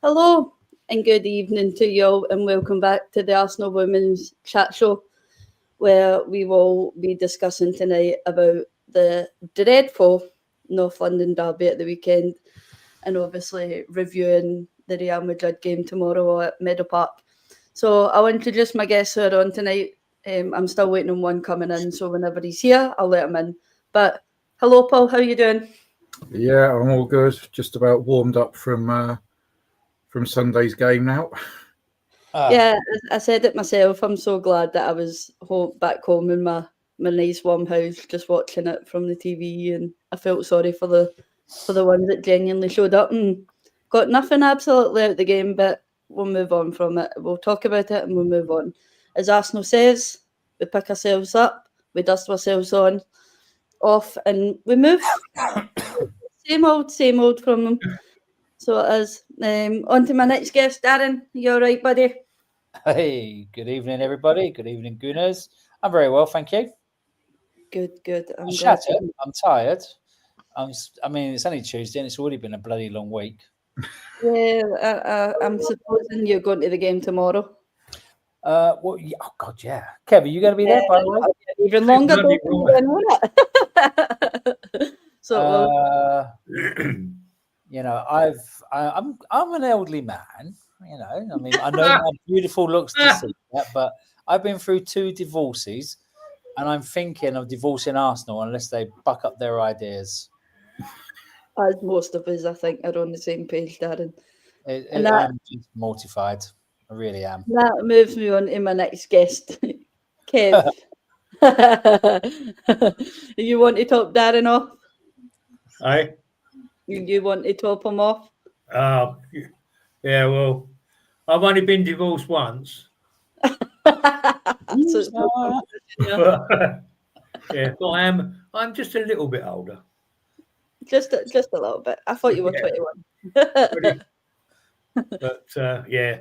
Hello and good evening to you all, and welcome back to the Arsenal Women's Chat Show, where we will be discussing tonight about the dreadful North London derby at the weekend, and obviously reviewing the Real Madrid game tomorrow at Meadow Park. So I'll introduce my guests who are on tonight. I'm still waiting on one coming in, so whenever he's here, I'll let him in. But hello, Paul. How are you doing? Yeah, I'm all good. Just about warmed up from Sunday's game now. Yeah, I said it myself. I'm so glad that I was back home in my nice warm house, just watching it from the TV, and I felt sorry for the ones that genuinely showed up and got nothing absolutely out the game. But we'll move on from it. We'll talk about it and we'll move on. As Arsenal says, we pick ourselves up, we dust ourselves off, and we move. Same old from them. So it is. On to my next guest, Darren. You all right, buddy? Hey, good evening, everybody. Good evening, Gooners. I'm very well, thank you. Good. I'm shattered. I'm tired. I mean, it's only Tuesday and it's already been a bloody long week. Yeah, I'm supposing you're going to the game tomorrow. Well, yeah, oh God, yeah. Kev, are you going to be there? By the way, even longer. So, you know, I'm an elderly man. You know, I mean, I know how beautiful looks to see that, but I've been through 2 divorces, and I'm thinking of divorcing Arsenal unless they buck up their ideas. As most of us, I think, are on the same page, Darren. I'm just mortified. I really am. That moves me on to my next guest, Kev. You want to top Darren off? Aye. You want to top him off? Yeah, well, I've only been divorced once. Yeah, but I'm just a little bit older. Just a little bit. I thought you were 21. But yeah.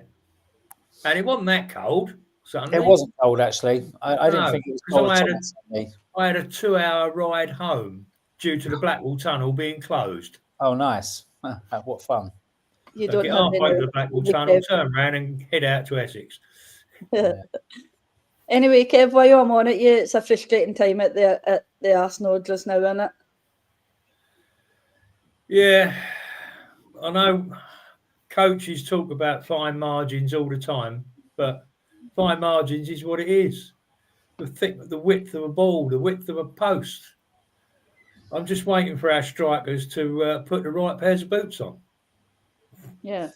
And it wasn't that cold. Sunday. It wasn't cold, actually. I didn't think it was cold. I had a 2-hour ride home due to the Blackwall Tunnel being closed. Oh, nice. What fun. You don't get halfway to the Blackwall Tunnel, turn around and head out to Essex. Yeah. Anyway, Kev, while I'm on it, it's a frustrating time at the Arsenal just now, isn't it? Yeah. I know coaches talk about fine margins all the time, but fine margins is what it is. The width of a ball, the width of a post. I'm just waiting for our strikers to put the right pairs of boots on. Yeah.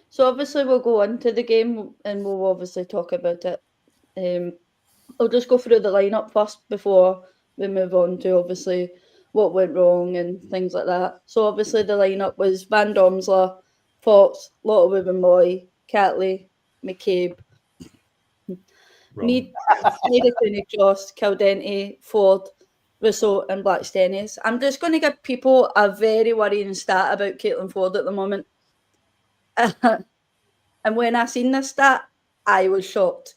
So obviously we'll go on to the game and we'll obviously talk about it. I'll just go through the lineup first before we move on to obviously what went wrong and things like that. So obviously the lineup was Van Domsler, Fox, Lotte Wubben-Moy, Catley, McCabe, Need Cross, Caldente, Ford, Russo and Blackstenius. I'm just going to give people a very worrying stat about Caitlin Ford at the moment. And when I seen this stat, I was shocked.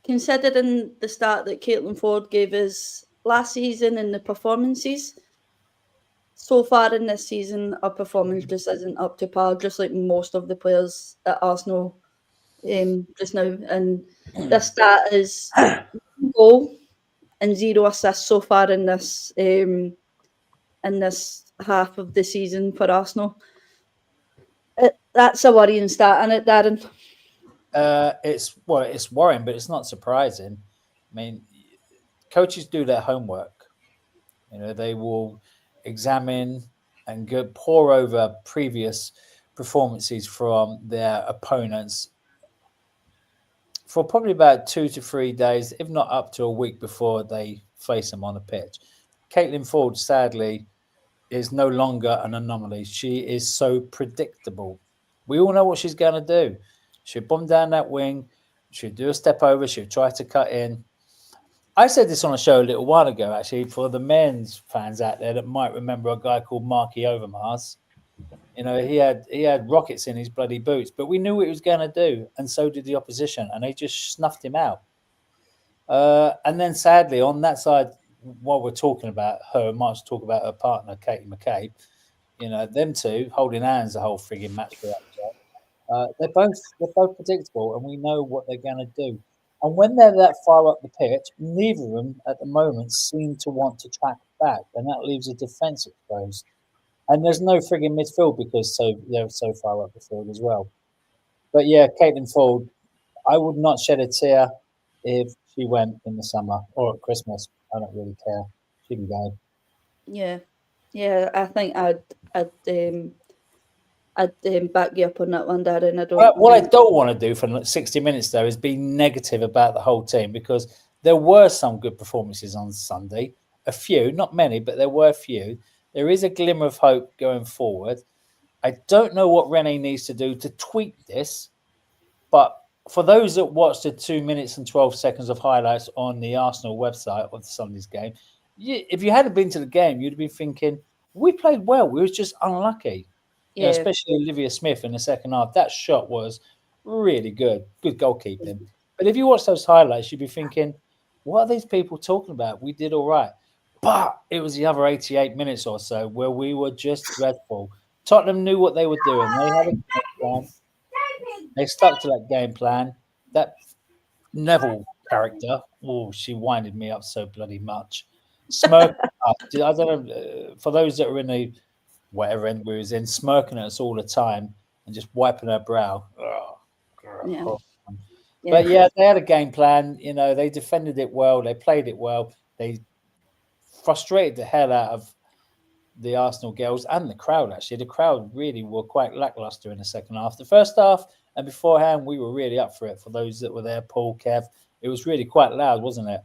Considering the start that Caitlin Ford gave us last season and the performances, so far in this season, her performance just isn't up to par, just like most of the players at Arsenal just now. And this stat is 1 goal and 0 assists so far in this half of the season for Arsenal. That's a worrying stat, isn't it, Darren? It's worrying, but it's not surprising. I mean, coaches do their homework. You know, they will examine and pore over previous performances from their opponents for probably about 2 to 3 days, if not up to a week before they face them on the pitch. Caitlin Ford, sadly, is no longer an anomaly. She is so predictable. We all know what she's going to do. She'll bomb down that wing. She'll do a step over. She'll try to cut in. I said this on a show a little while ago, actually, for the men's fans out there that might remember a guy called Marky Overmars. You know, he had rockets in his bloody boots, but we knew what he was going to do, and so did the opposition, and they just snuffed him out. And then, sadly, on that side, while we're talking about her, I might talk about her partner, Katie McCabe. You know, them two holding hands the whole frigging match for that job. They're both predictable, and we know what they're going to do. And when they're that far up the pitch, neither of them at the moment seem to want to track back, and that leaves a defence exposed. And there's no frigging midfield because they're so far up the field as well. But yeah, Caitlin Ford, I would not shed a tear if she went in the summer or at Christmas. I don't really care. She can go. Yeah. I think I'd back you up on that one, Darren. What I don't want to do for 60 minutes though is be negative about the whole team, because there were some good performances on Sunday. A few, not many, but there were a few. There is a glimmer of hope going forward. I don't know what Rennie needs to do to tweak this, but for those that watched the 2 minutes and 12 seconds of highlights on the Arsenal website of Sunday's game, if you hadn't been to the game, you'd be thinking, we played well. We were just unlucky. Yeah. Especially Olivia Smith in the second half. That shot was really good. Good goalkeeping. But if you watch those highlights, you'd be thinking, what are these people talking about? We did all right. But it was the other 88 minutes or so where we were just dreadful. Tottenham knew what they were doing. They had a game plan. They stuck to that game plan. That Neville character, she winded me up so bloody much. Smirking up. I don't know, for those that are in the whatever end we was in, smirking at us all the time and just wiping her brow. Yeah. But yeah, they had a game plan. They defended it well. They played it well. They frustrated the hell out of the Arsenal girls and the crowd, actually. The crowd really were quite lackluster in the second half. The first half and beforehand, we were really up for it. For those that were there, Paul, Kev, it was really quite loud, wasn't it?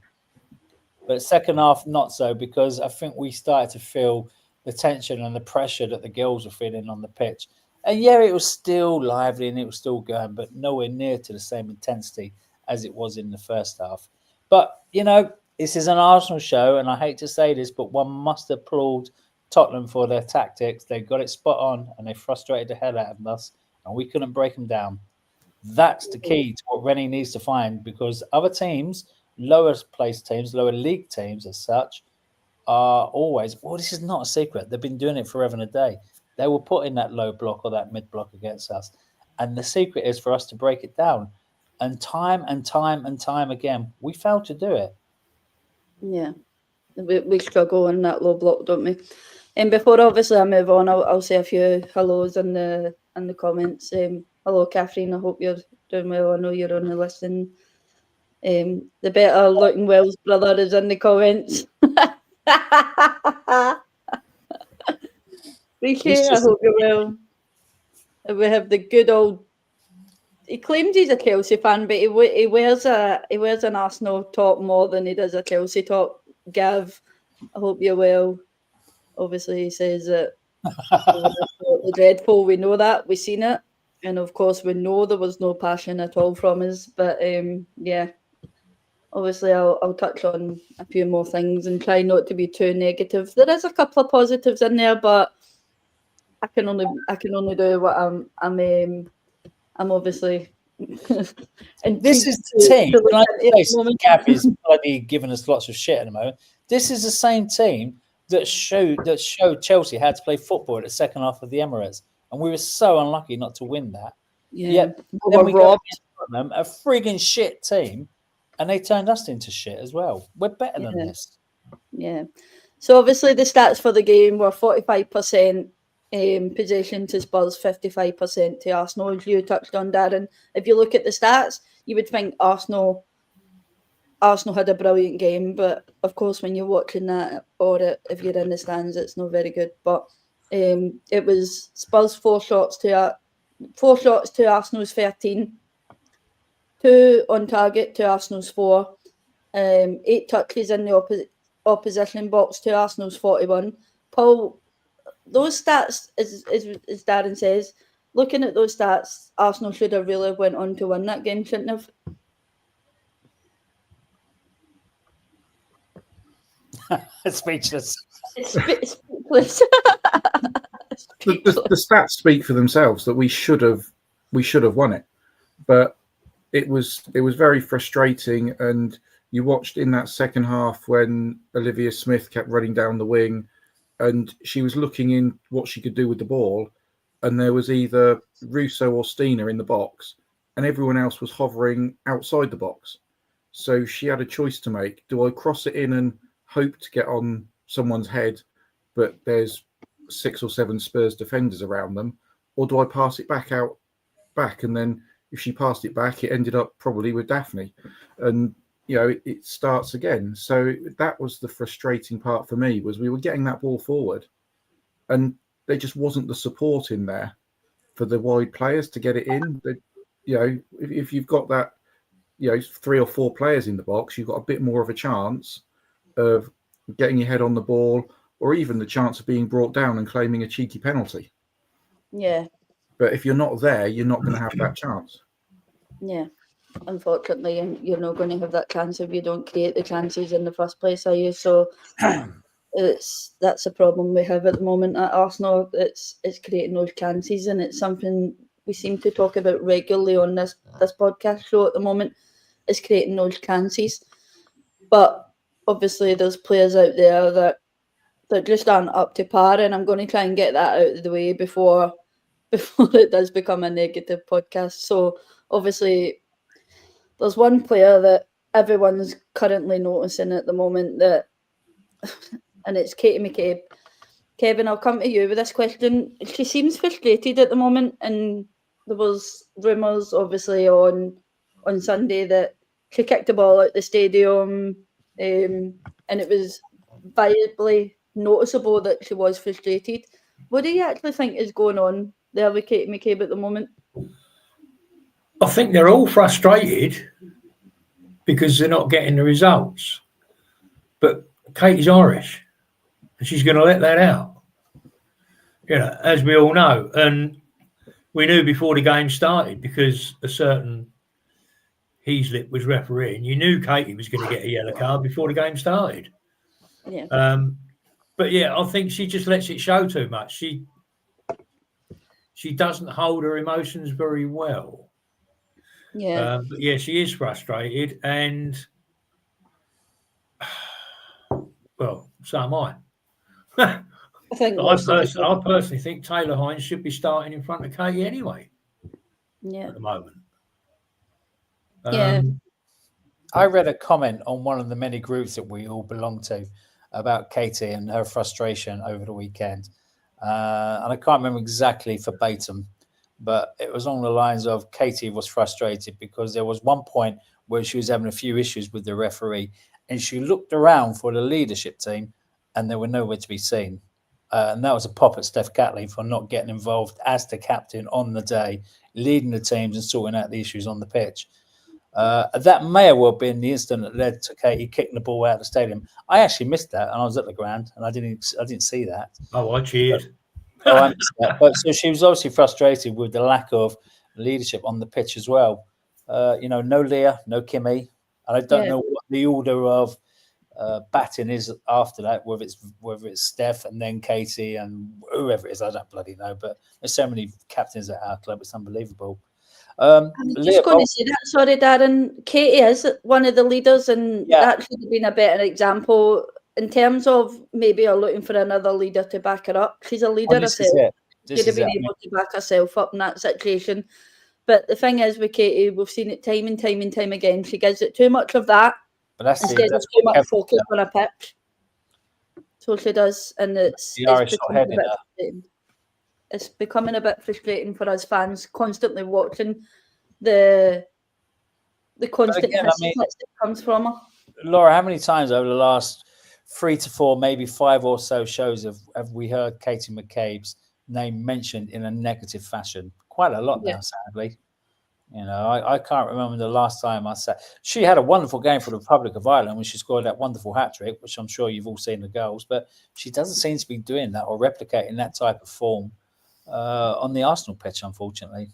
But second half, not so, because I think we started to feel the tension and the pressure that the girls were feeling on the pitch. And yeah, it was still lively and it was still going, but nowhere near to the same intensity as it was in the first half. But, this is an Arsenal show, and I hate to say this, but one must applaud Tottenham for their tactics. They got it spot on, and they frustrated the hell out of us, and we couldn't break them down. That's the key to what Rennie needs to find, because other teams, lower placed teams, lower league teams as such, are always, this is not a secret. They've been doing it forever and a day. They will put in that low block or that mid block against us. And the secret is for us to break it down. And time again, we failed to do it. Yeah. We struggle in that low block, don't we? And before obviously I move on, I'll say a few hellos in the comments. Hello, Catherine. I hope you're doing well. I know you're only listening. The better looking Wells brother is in the comments. Appreciate. I hope you're well. We have the good old. He claims he's a Chelsea fan, but he wears an Arsenal top more than he does a Chelsea top. Gav, I hope you're well. Obviously, he says that the dreadful. We know that, we've seen it, and of course, we know there was no passion at all from us. But yeah, obviously, I'll touch on a few more things and try not to be too negative. There is a couple of positives in there, but I can only do what I'm obviously. And this is the team. Gav is bloody giving us lots of shit at the moment. This is the same team that showed Chelsea how to play football at the second half of the Emirates, and we were so unlucky not to win that. Yeah, then we got them, a frigging shit team, and they turned us into shit as well. We're better than this. Yeah. So obviously the stats for the game were 45%. Possession to Spurs, 55% to Arsenal, as you touched on, Darren. If you look at the stats, you would think Arsenal had a brilliant game, but of course when you're watching that, or if you're in the stands, it's not very good. But it was Spurs 4 shots to Arsenal's 13, 2 on target to Arsenal's 4, 8 touches in the opposition box to Arsenal's 41. Paul, those stats, as Darren says, looking at those stats, Arsenal should have really went on to win that game, shouldn't have? Speechless. Speechless. The stats speak for themselves that we should have won it, but it was very frustrating. And you watched in that second half when Olivia Smith kept running down the wing, and she was looking in what she could do with the ball, and there was either Russo or Stina in the box, and everyone else was hovering outside the box. So she had a choice to make. Do I cross it in and hope to get on someone's head, but there's 6 or 7 Spurs defenders around them, or do I pass it back? And then if she passed it back, it ended up probably with Daphne, and it starts again. So that was the frustrating part for me, was we were getting that ball forward, and there just wasn't the support in there for the wide players to get it in. If you've got that, 3 or 4 players in the box, you've got a bit more of a chance of getting your head on the ball, or even the chance of being brought down and claiming a cheeky penalty. Yeah. But if you're not there, you're not going to have that chance. Yeah. Unfortunately, and you're not going to have that chance if you don't create the chances in the first place, are you? So that's a problem we have at the moment at Arsenal. It's creating those chances, and it's something we seem to talk about regularly on this podcast show at the moment, is creating those chances. But obviously there's players out there that just aren't up to par, and I'm going to try and get that out of the way before it does become a negative podcast. So obviously there's one player that everyone's currently noticing at the moment, and it's Katie McCabe. Kevin, I'll come to you with this question. She seems frustrated at the moment, and there was rumours obviously on Sunday that she kicked the ball out the stadium, and it was visibly noticeable that she was frustrated. What do you actually think is going on there with Katie McCabe at the moment? I think they're all frustrated because they're not getting the results. But Katie's Irish, and she's going to let that out. As we all know. And we knew before the game started, because a certain Heaslip was refereeing. You knew Katie was going to get a yellow card before the game started. Yeah. But yeah, I think she just lets it show too much. She doesn't hold her emotions very well. Yeah. But yeah, she is frustrated, and well, so am I. I think I personally think Taylor Hines should be starting in front of Katie anyway. Yeah. At the moment. Yeah. I read a comment on one of the many groups that we all belong to about Katie and her frustration over the weekend. And I can't remember exactly verbatim, but it was along the lines of Katie was frustrated because there was one point where she was having a few issues with the referee, and she looked around for the leadership team and they were nowhere to be seen. And that was a pop at Steph Catley for not getting involved as the captain on the day, leading the teams and sorting out the issues on the pitch. That may have well been the incident that led to Katie kicking the ball out of the stadium. I actually missed that, and I was at the ground, and I didn't see that. Oh, I cheered. I missed that. But so she was obviously frustrated with the lack of leadership on the pitch as well. No Leah, no Kimmy, and I don't know what the order of batting is after that. Whether it's Steph and then Katie and whoever it is, I don't bloody know. But there's so many captains at our club; it's unbelievable. I'm just going to say that. Sorry, Darren. Katie is one of the leaders, and that should have been a better example in terms of maybe her looking for another leader to back her up. She's a leader herself. She'd have been able to back herself up in that situation. But the thing is with Katie, we've seen it time and time again. She gives it too much of that instead of too much focus on a pitch. So she does, and it's becoming a bit frustrating for us fans, constantly watching the constant that comes from her. Laura, how many times over the last 3 to 4, maybe 5 or so shows have we heard Katie McCabe's name mentioned in a negative fashion? Quite a lot now, sadly. I can't remember the last time I said she had a wonderful game for the Republic of Ireland when she scored that wonderful hat trick, which I'm sure you've all seen the goals, but she doesn't seem to be doing that or replicating that type of form on the Arsenal pitch, unfortunately.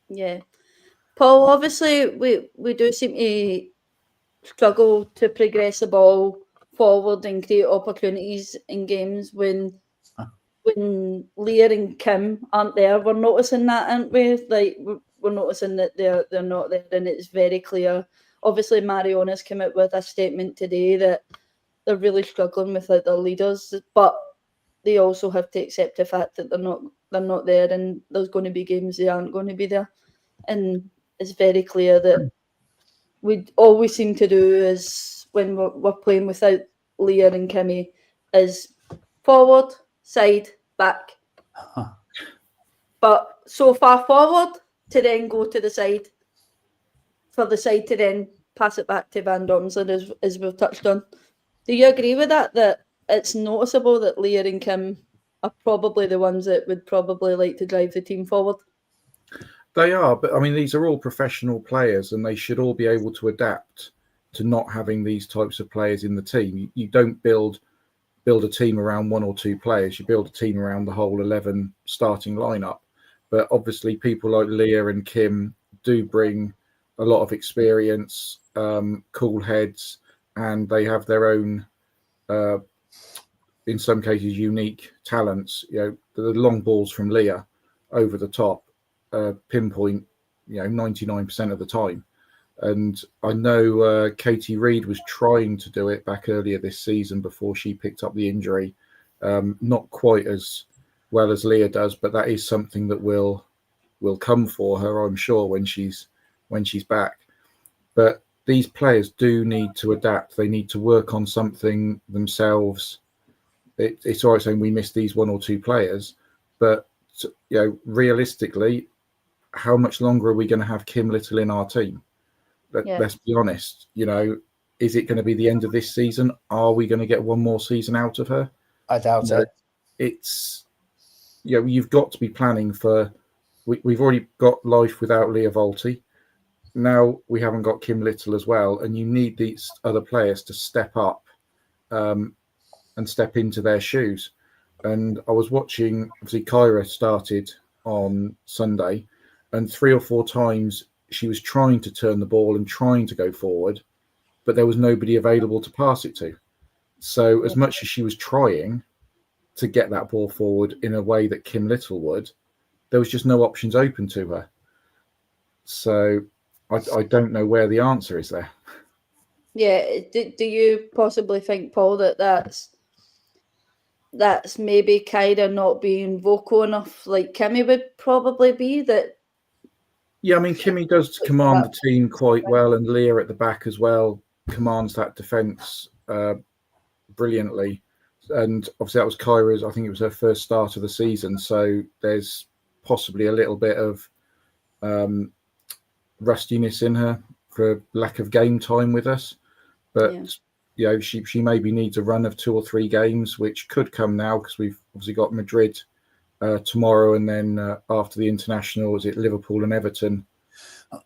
Yeah. Paul, obviously we do seem to struggle to progress the ball forward and create opportunities in games when Leah and Kim aren't there. We're noticing that, aren't we? Like we're noticing that they're not there, and it's very clear. Obviously, Mariona's come out with a statement today that they're really struggling with their leaders, but they also have to accept the fact that they're not there, and there's going to be games they aren't going to be there. And it's very clear that all we seem to do is when we're playing without Leah and Kimmy is forward, side, back. But so far forward to then go to the side, for the side to then pass it back to Van Domsler, as we've touched on. Do you agree with that? That it's noticeable that Leah and Kim are probably the ones that would probably like to drive the team forward? They are, but I mean, these are all professional players, and they should all be able to adapt to not having these types of players in the team. You don't build a team around one or two players. You build a team around the whole 11 starting lineup. But obviously, people like Leah and Kim do bring a lot of experience, cool heads, and they have their own, in some cases, unique talents. The long balls from Leah over the top, pinpoint, 99% of the time. And I know Katie Reid was trying to do it back earlier this season before she picked up the injury. Not quite as well as Leah does, but that is something that will come for her, I'm sure, when she's back. But these players do need to adapt. They need to work on something themselves. It's all right saying we missed these one or two players, but realistically, how much longer are we going to have Kim Little in our team? Let's be honest. Is it going to be the end of this season? Are we going to get one more season out of her? I doubt it. It's you've got to be planning for. We've already got life without Leah Volti. Now we haven't got Kim Little as well, and you need these other players to step up and step into their shoes. And I was watching, obviously, Kyra started on Sunday, and 3 or 4 times she was trying to turn the ball and trying to go forward, but there was nobody available to pass it to. So as much as she was trying to get that ball forward in a way that Kim Little would, there was just no options open to her. So I don't know where the answer is there. Yeah. Do you possibly think, Paul, that's maybe Kyra not being vocal enough like Kimmy would probably be? That. Yeah, I mean, Kimmy does command the team quite well, and Leah at the back as well commands that defence brilliantly. And obviously that was Kyra's, I think it was her first start of the season, so there's possibly a little bit of rustiness in her for lack of game time with us. But she maybe needs a run of 2 or 3 games, which could come now because we've obviously got Madrid tomorrow, and then after the international, is it Liverpool and Everton,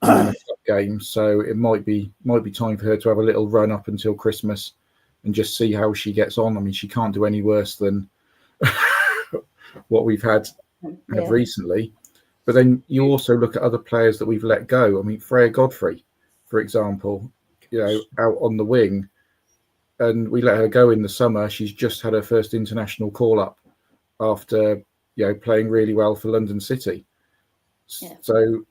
and then a cup game. So it might be time for her to have a little run up until Christmas and just see how she gets on. I mean, she can't do any worse than what we've had recently. But then you also look at other players that we've let go. I mean, Freya Godfrey, for example, out on the wing, and we let her go in the summer. She's just had her first international call up after playing really well for London City. So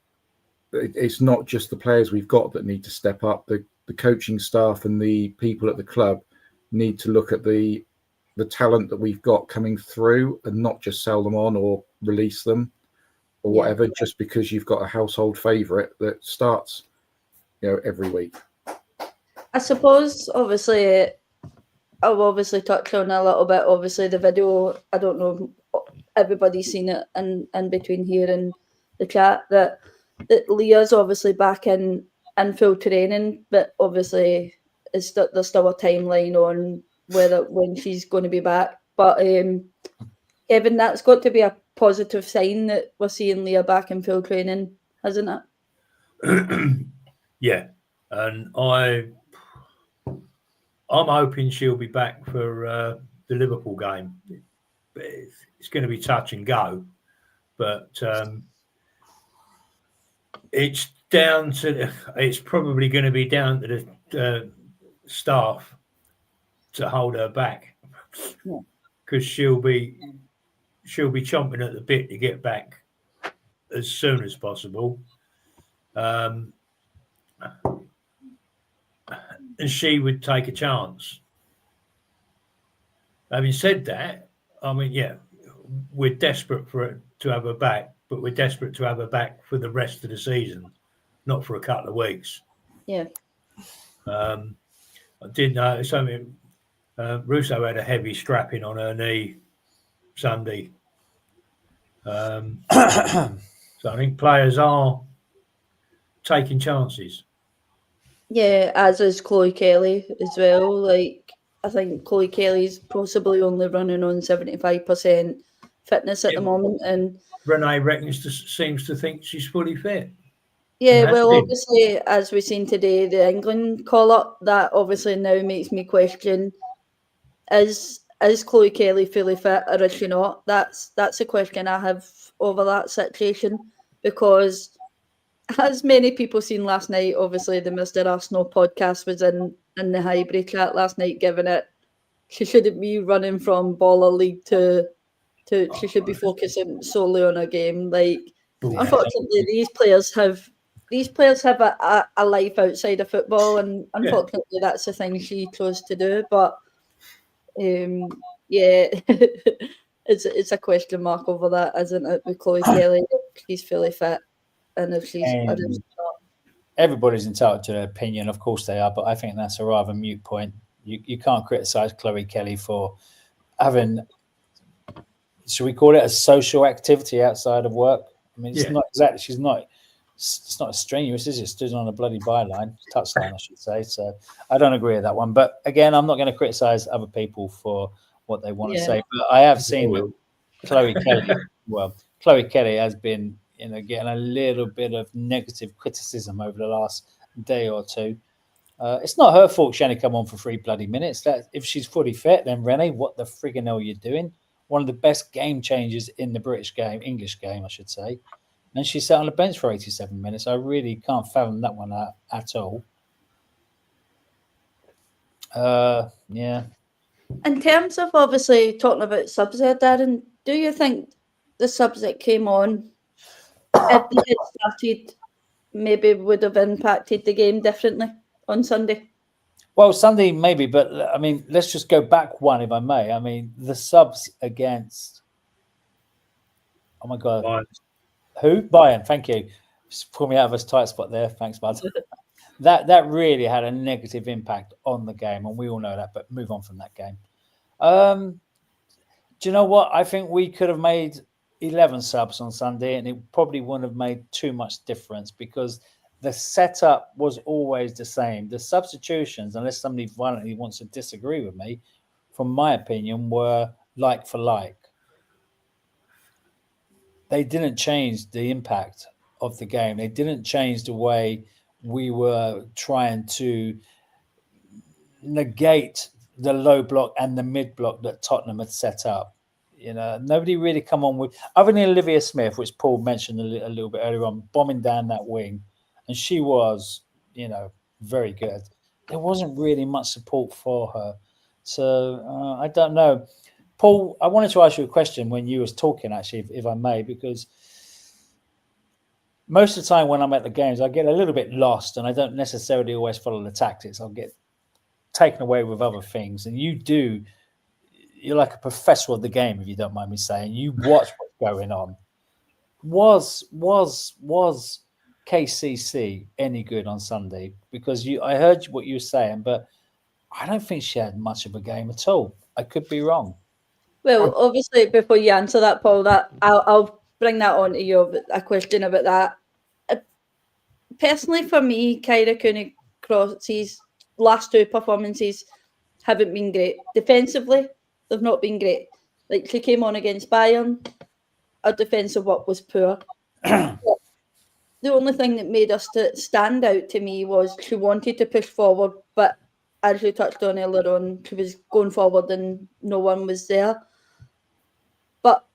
it's not just the players we've got that need to step up. The coaching staff and the people at the club need to look at the talent that we've got coming through and not just sell them on or release them or whatever, just because you've got a household favourite that starts every week. I suppose, obviously, I'll obviously touch on a little bit. Obviously, the video, I don't know, everybody's seen it in between here and the chat, that Leah's obviously back in full training, but obviously there's still a timeline on when she's going to be back. But Kevin, that's got to be a positive sign that we're seeing Leah back in full training, hasn't it? Yeah, and I'm hoping she'll be back for the Liverpool game. It's going to be touch and go, but it's probably going to be down to the staff to hold her back, because she'll be chomping at the bit to get back as soon as possible. And she would take a chance. Having said that, I mean, yeah, we're desperate for it to have her back, but we're desperate to have her back for the rest of the season, not for a couple of weeks. Yeah. I did know something. Russo had a heavy strapping on her knee Sunday. So I think players are taking chances. Yeah, as is Chloe Kelly as well. Like, I think Chloe Kelly's possibly only running on 75% fitness at the moment. And Renee seems to think she's fully fit. yeah, well, obviously, as we've seen today, the England call-up, that obviously now makes me question, is Chloe Kelly fully fit or is she not? That's a question I have over that situation, because as many people seen last night, obviously the Mr. Arsenal podcast was in the Highbury chat last night, giving it she shouldn't be running from Baller League to she should be focusing solely on a game. Like, unfortunately, these players have a life outside of football, and unfortunately that's the thing she chose to do. But yeah, it's a question mark over that, isn't it, with Chloe Kelly? She's fully fit. And if she's not. Everybody's entitled to their opinion, of course they are, but I think that's a rather mute point. You can't criticise Chloe Kelly for having, should we call it, a social activity outside of work? I mean, it's not exactly, it's not strenuous, is it? Stood on a bloody touchline, I should say. So I don't agree with that one. But again, I'm not going to criticise other people for what they want to say. But I have seen that Chloe Kelly has been, getting a little bit of negative criticism over the last day or two. It's not her fault she only come on for 3 bloody minutes. That if she's fully fit, then Renee, what the friggin' hell are you doing? One of the best game changers in the English game, I should say. And she sat on the bench for 87 minutes. I really can't fathom that one at all. Yeah. In terms of obviously talking about subs there, Darren, do you think the subs that came on, if they had started, maybe would have impacted the game differently on Sunday? Well, Sunday maybe, but I mean, let's just go back one, if I may. I mean, the subs against, oh my God, Bayern. Who? Bayern, thank you. Just pull me out of a tight spot there. Thanks, bud. That really had a negative impact on the game, and we all know that, but move on from that game. Do you know what? I think we could have made 11 subs on Sunday, and it probably wouldn't have made too much difference because the setup was always the same. The substitutions, unless somebody violently wants to disagree with me, from my opinion, were like for like. They didn't change the impact of the game. They didn't change the way we were trying to negate the low block and the mid block that Tottenham had set up. Nobody really come on with, other than Olivia Smith, which Paul mentioned a little bit earlier on, bombing down that wing. And she was, very good. There wasn't really much support for her. So I don't know. Paul, I wanted to ask you a question when you was talking, actually, if I may, because most of the time when I'm at the games, I get a little bit lost and I don't necessarily always follow the tactics. I'll get taken away with other things. And you're like a professor of the game, if you don't mind me saying. You watch what's going on. Was KCC any good on Sunday? Because I heard what you were saying, but I don't think she had much of a game at all. I could be wrong. Well, obviously, before you answer that, Paul, that I'll bring that on to you, a question about that. Personally, for me, Kyra Cooney-Cross's last 2 performances haven't been great. Defensively, they've not been great. Like, she came on against Bayern, her defensive work was poor. The only thing that made her stand out to me was she wanted to push forward, but as you touched on earlier on, she was going forward and no one was there. But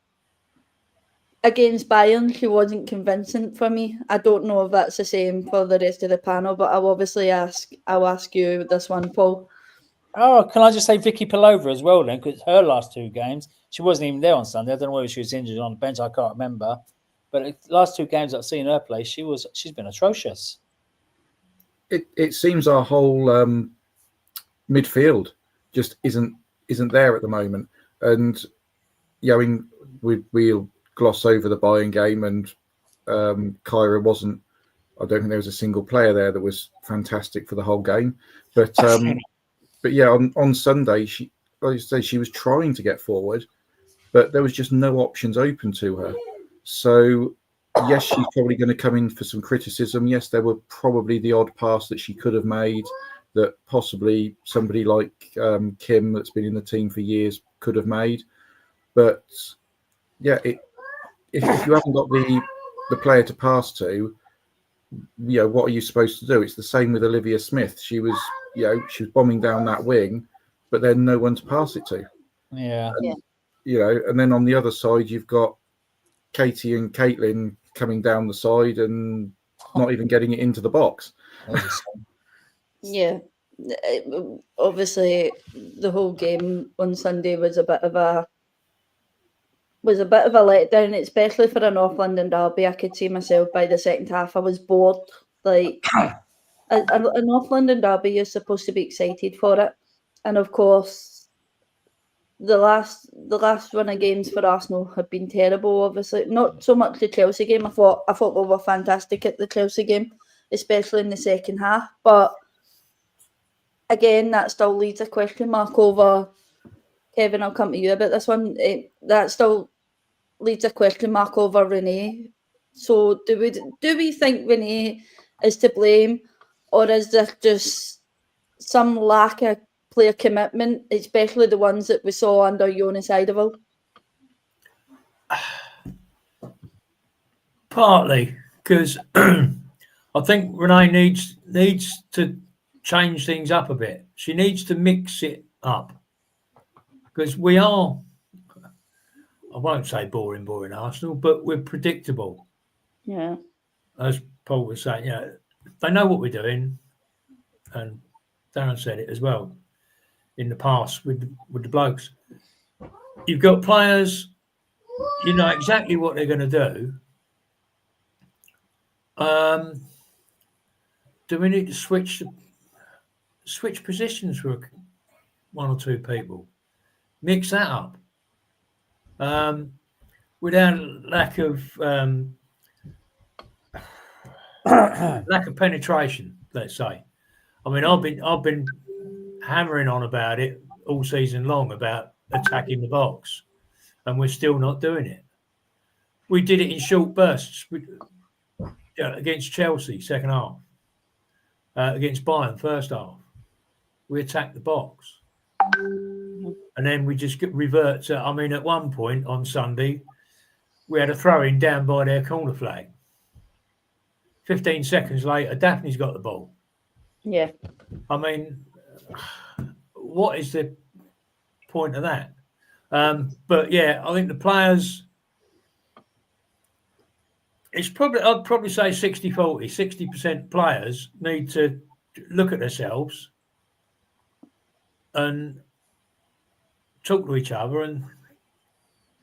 against Bayern, she wasn't convincing for me. I don't know if that's the same for the rest of the panel, but I'll ask you this one, Paul. Oh, can I just say Vicky Pelova as well then? Because her last 2 games, she wasn't even there on Sunday. I don't know whether she was injured on the bench. I can't remember. But the last 2 games I've seen her play, she's been atrocious. It seems our whole midfield just isn't there at the moment, and we'll gloss over the Bayern game, and Kyra wasn't. I don't think there was a single player there that was fantastic for the whole game. But yeah, on Sunday, she was trying to get forward, but there was just no options open to her. So yes, she's probably going to come in for some criticism. Yes, there were probably the odd pass that she could have made that possibly somebody like Kim, that's been in the team for years, could have made. But yeah, if you haven't got the player to pass to, what are you supposed to do? It's the same with Olivia Smith. She was bombing down that wing, but then no one to pass it to. Yeah. And then on the other side, you've got Katie and Caitlin coming down the side and not even getting it into the box. Yeah. Obviously, the whole game on Sunday was a bit of a letdown, especially for a North London derby. I could see myself by the second half. I was bored. Like a North London derby, you're supposed to be excited for it, and of course, the last run of games for Arsenal have been terrible. Obviously, not so much the Chelsea game. I thought we were fantastic at the Chelsea game, especially in the second half. But again, that still leaves a question mark over. Kevin, I'll come to you about this one. That still leaves a question mark over Renee. So do we think Renee is to blame, or is there just some lack of player commitment, especially the ones that we saw under Jonas Eidevall? Partly, because I think Renee needs to change things up a bit. She needs to mix it up, because we are, I won't say boring Arsenal, but we're predictable. Yeah. As Paul was saying, they know what we're doing, and Darren said it as well in the past with the blokes. You've got players, you know exactly what they're going to do. Do we need to switch positions for one or two people? Mix that up. Without lack of penetration, let's say. I mean, I've been hammering on about it all season long about attacking the box, and we're still not doing it. We did it in short bursts against Chelsea second half, against Bayern first half. We attacked the box, and then we just revert to. I mean, at one point on Sunday, we had a throw-in down by their corner flag. 15 seconds later, Daphne's got the ball. Yeah. I mean, what is the point of that? But yeah, I think the players, I'd probably say 60-40, 60% players need to look at themselves and talk to each other and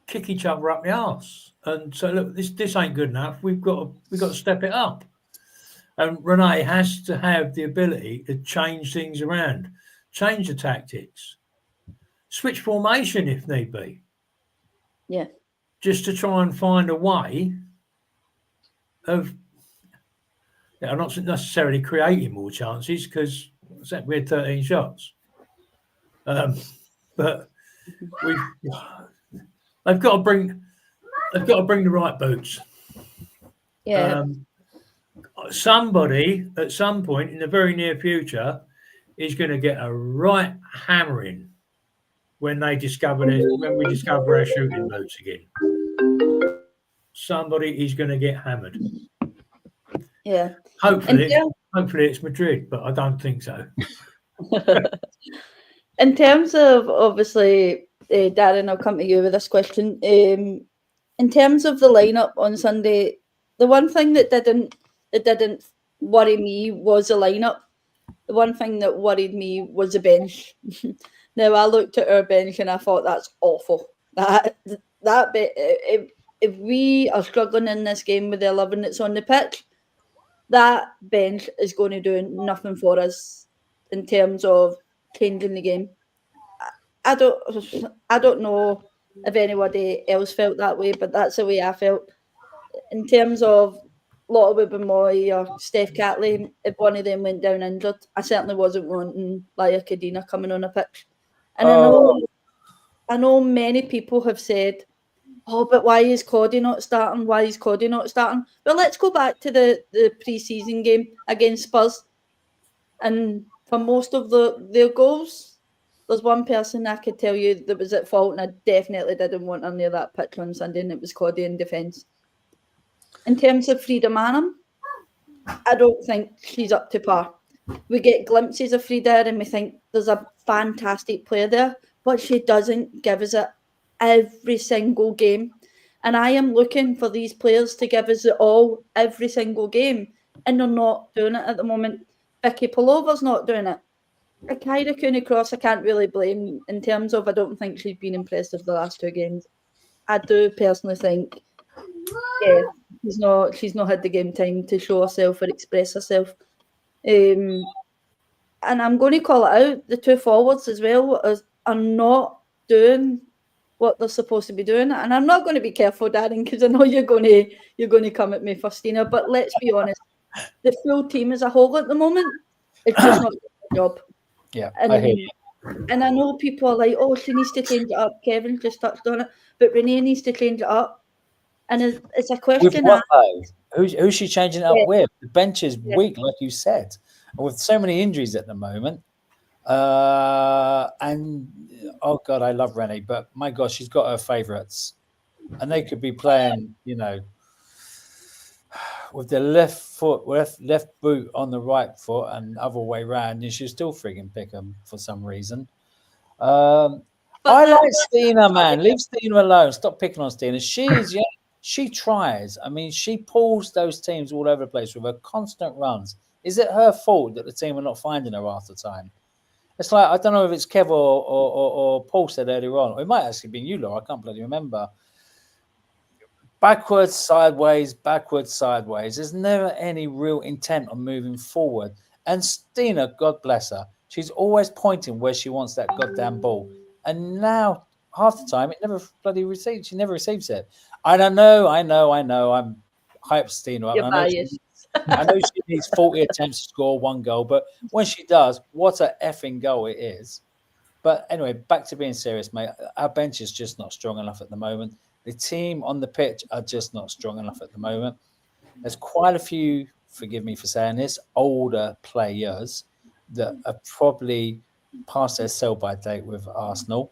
kick each other up the arse and say, look, this ain't good enough. We've got to step it up. And Renee has to have the ability to change things around, change the tactics, switch formation if need be. Yeah. Just to try and find a way of, not necessarily creating more chances, because we had 13 shots. But they've got to bring the right boots. Yeah. Somebody at some point in the very near future is going to get a right hammering when we discover our shooting boots again. Somebody is going to get hammered. Yeah. Hopefully it's Madrid, but I don't think so. In terms of, obviously, Darren, I'll come to you with this question. In terms of the lineup on Sunday, the one thing that didn't worry me was the lineup. The one thing that worried me was the bench. Now, I looked at our bench and I thought, that's awful. That bit, if we are struggling in this game with the 11 that's on the pitch, that bench is going to do nothing for us in terms of changing the game. I don't know if anybody else felt that way, but that's the way I felt. In terms of Lotte Wubben-Moy or Steph Catley, if one of them went down injured, I certainly wasn't wanting Laia Kadina coming on a pitch. And I know many people have said, oh, but why is Cody not starting? Why is Cody not starting? Well, let's go back to the pre-season game against Spurs. And for most of their goals, there's one person I could tell you that was at fault, and I definitely didn't want her near that pitch on Sunday, and it was Cody in defence. In terms of Frida Manham, I don't think she's up to par. We get glimpses of Frida and we think there's a fantastic player there, but she doesn't give us it every single game. And I am looking for these players to give us it all every single game, and they're not doing it at the moment. Vicky Palova's not doing it. Kyra Cooney-Cross, I can't really blame in terms of I don't think she's been impressive the last 2 games. I do personally think, yeah, she's not had the game time to show herself or express herself. And I'm going to call it out. The 2 forwards as well are not doing what they're supposed to be doing. And I'm not going to be careful, Darren, because I know you're going to come at me for Stina. But let's be honest, the full team as a whole at the moment is just not doing the job. Yeah, and, I hear you. And I know people are like, oh, she needs to change it up. Kevin just touched on it, but Renee needs to change it up. And it's a question. With what though? Who's she changing it up with? The bench is weak, like you said, and with so many injuries at the moment. And oh god, I love Renee, but my gosh, she's got her favourites, and they could be playing, with the left boot on the right foot and other way round, and she'll still frigging pick them for some reason. I like Stina, man. Leave Stina alone. Stop picking on Stina. She tries. I mean, she pulls those teams all over the place with her constant runs. Is it her fault that the team are not finding her after time? It's like, I don't know if it's Kev or Paul said earlier on, or it might actually be you, Laura. I can't bloody remember. Backwards, sideways. There's never any real intent on moving forward. And Stina, God bless her, she's always pointing where she wants that goddamn ball. And now, half the time, it never bloody receives. She never receives it. I don't know. I know. I'm hyped Stina up. I know she needs 40 attempts to score 1 goal, but when she does, what a effing goal it is. But anyway, back to being serious, mate. Our bench is just not strong enough at the moment. The team on the pitch are just not strong enough at the moment. There's quite a few, forgive me for saying this, older players that are probably past their sell-by date with Arsenal.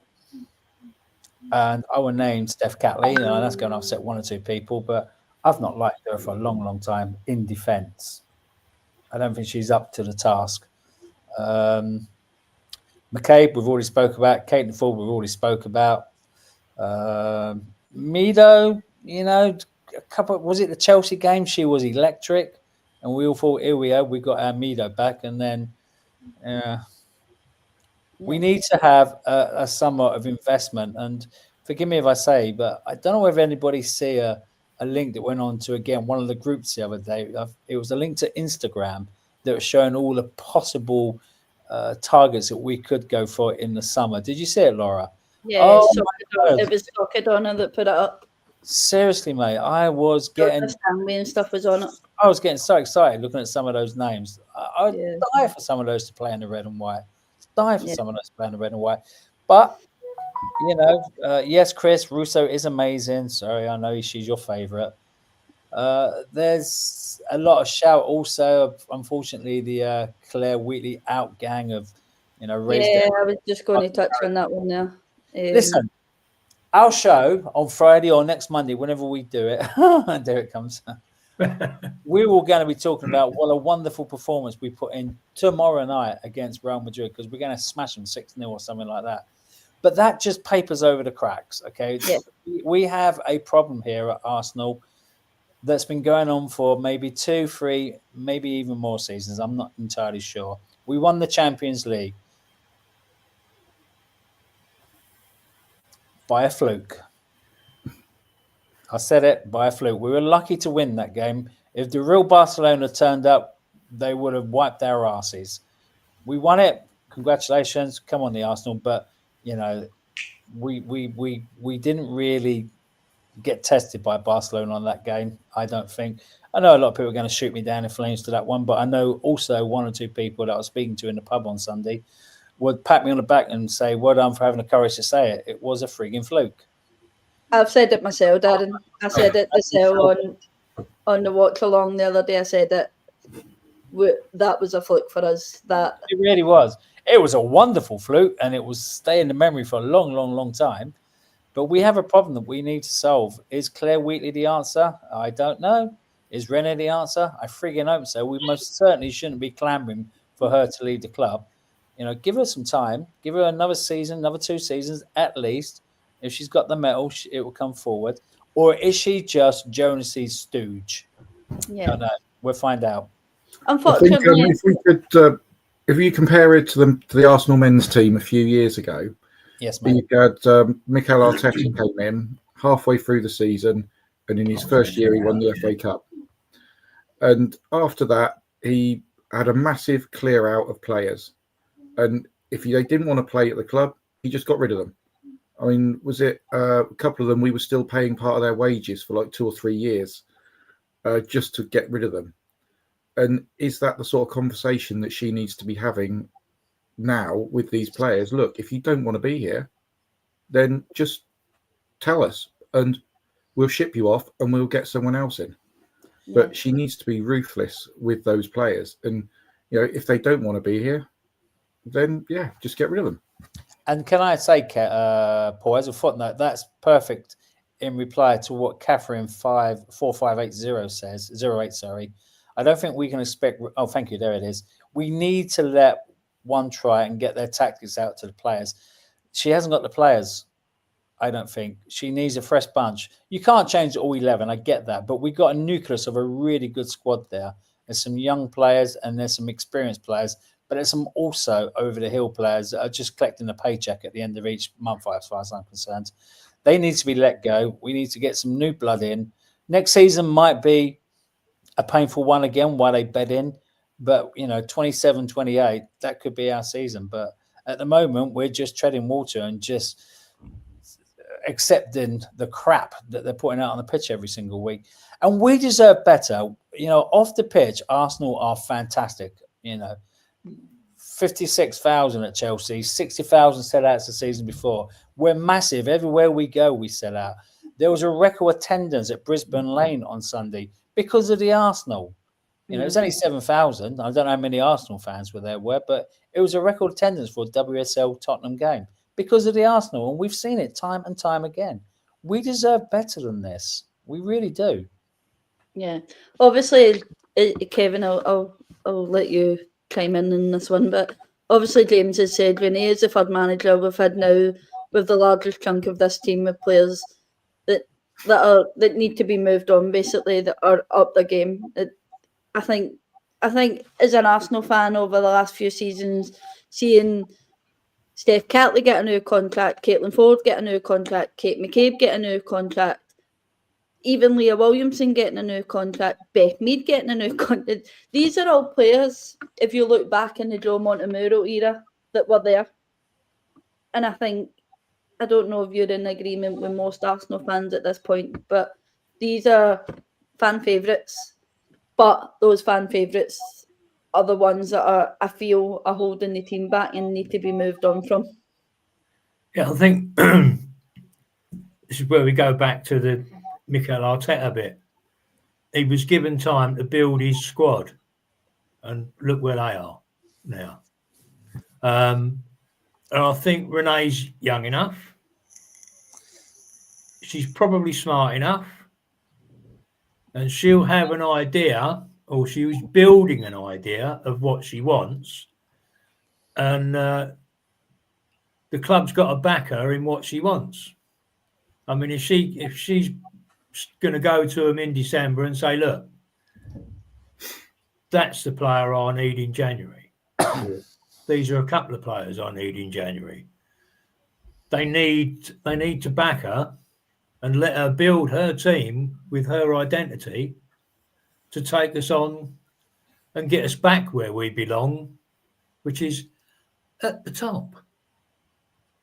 And I will name Steph Catley, and that's going to upset 1 or 2 people, but I've not liked her for a long, long time in defence. I don't think she's up to the task. McCabe, we've already spoke about. Caitlin Ford, we've already spoke about. Meadow, a couple. Was it the Chelsea game? She was electric, and we all thought, here we are, we got our Meadow back, and then we need to have a somewhat of investment. And forgive me if I say, but I don't know whether anybody see a link that went on to, again, one of the groups the other day. It was a link to Instagram that was showing all the possible targets that we could go for in the summer. Did you see it, Laura? Yeah, it was Sockadonna that put it up. Seriously, mate, I was getting Stanley and stuff was on it. I was getting so excited looking at some of those names. I'd die for some of those to play in the red and white. Die for some of those to play in the red and white. But yes, Chris Russo is amazing. Sorry, I know she's your favourite. There's a lot of shout also. Unfortunately, the Claire Wheatley out gang of, raised. Yeah, I was just going to touch on that one now. Listen, our show on Friday or next Monday, whenever we do it, and there it comes. We were going to be talking about what a wonderful performance we put in tomorrow night against Real Madrid, because we're going to smash them 6-0 or something like that. But that just papers over the cracks, okay? Yeah. We have a problem here at Arsenal that's been going on for maybe 2, 3, maybe even more seasons. I'm not entirely sure. We won the Champions League by a fluke. I said it, by a fluke. We were lucky to win that game. If the real Barcelona turned up, they would have wiped our asses. We won it. Congratulations. Come on, the Arsenal. But, we didn't really get tested by Barcelona on that game. I don't think. I know a lot of people are going to shoot me down in flames to that one, but I know also one or two people that I was speaking to in the pub on Sunday would pat me on the back and say, "Well done for having the courage to say it. It was a frigging fluke." I've said it myself, Darren. I said it myself on the watch along the other day. I said that that was a fluke for us. That it really was. It was a wonderful fluke, and it will stay in the memory for a long, long, long time. But we have a problem that we need to solve. Is Claire Wheatley the answer? I don't know. Is Renee the answer? I frigging hope so. We most certainly shouldn't be clamoring for her to leave the club. Give her some time. Give her another season, another 2 seasons at least. If she's got the mettle, it will come forward. Or is she just Jonasy's stooge? Yeah. Don't know. We'll find out. Unfortunately, I think, if we could, if you compare it to the Arsenal men's team a few years ago, yes, mate. You had Mikel Arteta came in halfway through the season, and in his first year he won the FA Cup. And after that, he had a massive clear out of players. And if they didn't want to play at the club, he just got rid of them. I mean, was it a couple of them we were still paying part of their wages for like 2 or 3 years just to get rid of them? And is that the sort of conversation that she needs to be having now with these players? Look, if you don't want to be here, then just tell us and we'll ship you off and we'll get someone else in. Yeah. But she needs to be ruthless with those players. And, if they don't want to be here, then, just get rid of them. And can I say, Paul, as a footnote, that's perfect in reply to what Catherine 4580 says, 08, sorry. I don't think we can expect... Oh, thank you. There it is. We need to let one try and get their tactics out to the players. She hasn't got the players, I don't think. She needs a fresh bunch. You can't change all 11, I get that, but we've got a nucleus of a really good squad there. There's some young players and there's some experienced players, but there's some also over-the-hill players that are just collecting a paycheck at the end of each month, as far as I'm concerned. They need to be let go. We need to get some new blood in. Next season might be a painful one again while they bed in. But, 27, 28, that could be our season. But at the moment, we're just treading water and just accepting the crap that they're putting out on the pitch every single week. And we deserve better. Off the pitch, Arsenal are fantastic. 56,000 at Chelsea, 60,000 sellouts the season before. We're massive. Everywhere we go, we sell out. There was a record attendance at Brisbane Lane on Sunday because of the Arsenal. It was only 7,000. I don't know how many Arsenal fans were there, but it was a record attendance for a WSL Tottenham game because of the Arsenal. And we've seen it time and time again. We deserve better than this. We really do. Yeah. Obviously, Kevin, I'll let you chime in this one, but obviously James has said Renee is the third manager we've had now with the largest chunk of this team of players that need to be moved on, basically, that are up the game. I think as an Arsenal fan over the last few seasons, seeing Steph Catley get a new contract, Caitlin Ford get a new contract, Kate McCabe get a new contract, even Leah Williamson getting a new contract, Beth Mead getting a new contract. These are all players, if you look back in the Joe Montemuro era, that were there. And I don't know if you're in agreement with most Arsenal fans at this point, but these are fan favourites. But those fan favourites are the ones that I feel are holding the team back and need to be moved on from. Yeah, I think this is where we go back to the Mikel Arteta bit. He was given time to build his squad, and look where they are now. And I think Renee's young enough. She's probably smart enough. And she'll have an idea, or she was building an idea of what she wants. And the club's got to back her in what she wants. I mean, if she's going to go to them in December and say, look, that's the player I need in January. These are a couple of players I need in January. They need to back her and let her build her team with her identity to take us on and get us back where we belong, which is at the top.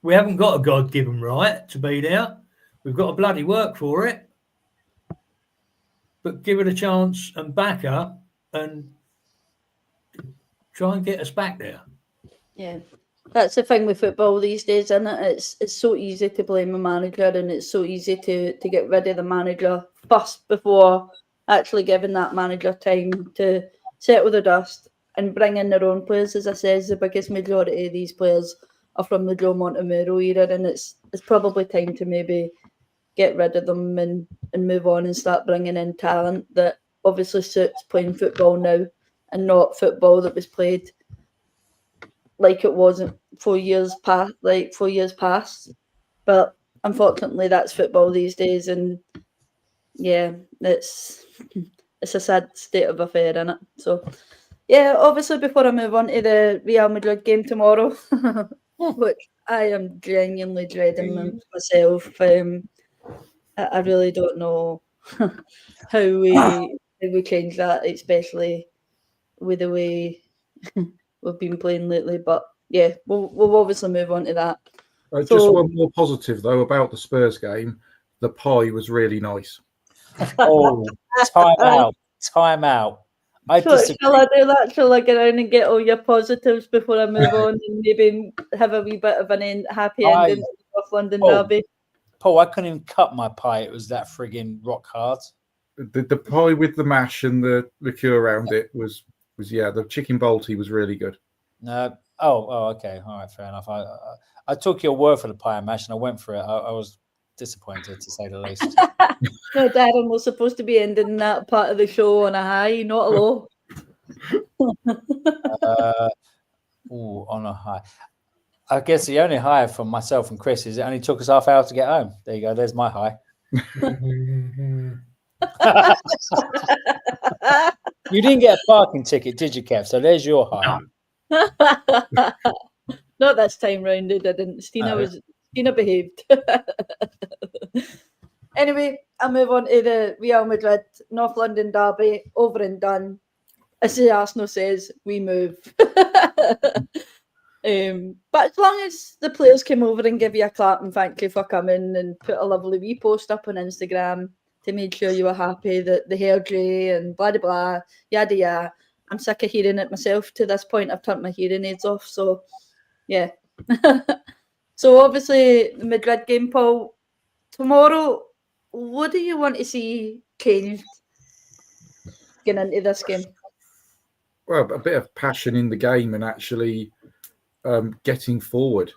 We haven't got a God-given right to be there. We've got to bloody work for it. But give it a chance and back her and try and get us back there. Yeah. That's the thing with football these days, isn't it? It's so easy to blame a manager, and it's so easy to get rid of the manager first before actually giving that manager time to settle the dust and bring in their own players. As I said, the biggest majority of these players are from the Joe Montemuro era, and it's probably time to maybe get rid of them and move on and start bringing in talent that obviously suits playing football now and not football that was played like it wasn't 4 years past, But unfortunately, that's football these days, and yeah, it's a sad state of affair, isn't it? So, yeah, obviously, before I move on to the Real Madrid game tomorrow, which I am genuinely dreading myself. I really don't know how we change that, especially with the way we've been playing lately. But yeah, we'll obviously move on to that. Just one more positive though about the Spurs game. The pie was really nice. Oh, time out. Shall I do that? Shall I get on and get all your positives before I move on and maybe have a wee bit of an happy ending to the North London derby? Paul, I couldn't even cut my pie. It was that frigging rock hard. The pie with the mash and the liqueur around it was the chicken balti was really good. No, okay, all right, fair enough. I took your word for the pie and mash, and I went for it. I was disappointed, to say the least. No, Darren was supposed to be ending that part of the show on a high, not a low. On a high. I guess the only high from myself and Chris is it only took us half hour to get home. There you go. There's my high. You didn't get a parking ticket, did you, Kev? So there's your high. Not this time round, I didn't. Stina behaved. Anyway, I'll move on to the Real Madrid North London derby, over and done. As the Arsenal says, we move. But as long as the players come over and give you a clap and thank you for coming and put a lovely wee post up on Instagram to make sure you were happy that they heard you and blah, blah, blah, yada, yada. I'm sick of hearing it myself to this point. I've turned my hearing aids off. So, yeah. So, obviously, the Madrid game, Paul, tomorrow, what do you want to see changed getting into this game? Well, a bit of passion in the game and actually getting forward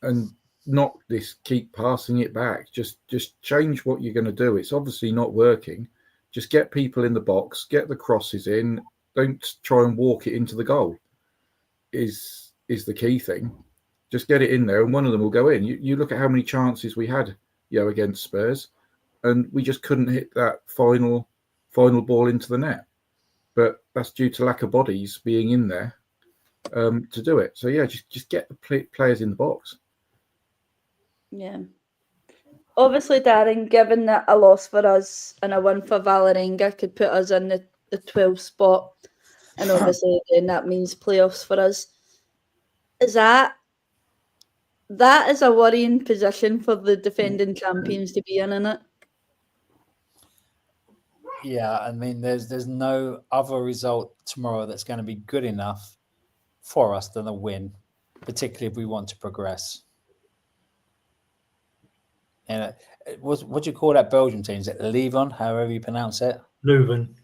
and not this keep passing it back. Just change what you're going to do. It's obviously not working. Just get people in the box, get the crosses in. Don't try and walk it into the goal is the key thing. Just get it in there and one of them will go in. You look at how many chances we had, against Spurs, and we just couldn't hit that final ball into the net. But that's due to lack of bodies being in there to do it. So, yeah, just get the players in the box. Yeah. Obviously, Darren, given that a loss for us and a win for Valerenga could put us in the 12th spot, and obviously again, that means playoffs for us. That is a worrying position for the defending champions to be in, isn't it? Yeah, I mean, there's no other result tomorrow that's going to be good enough for us than a win, particularly if we want to progress. And what do you call that Belgian team? Is it Leuven, however you pronounce it? Leuven.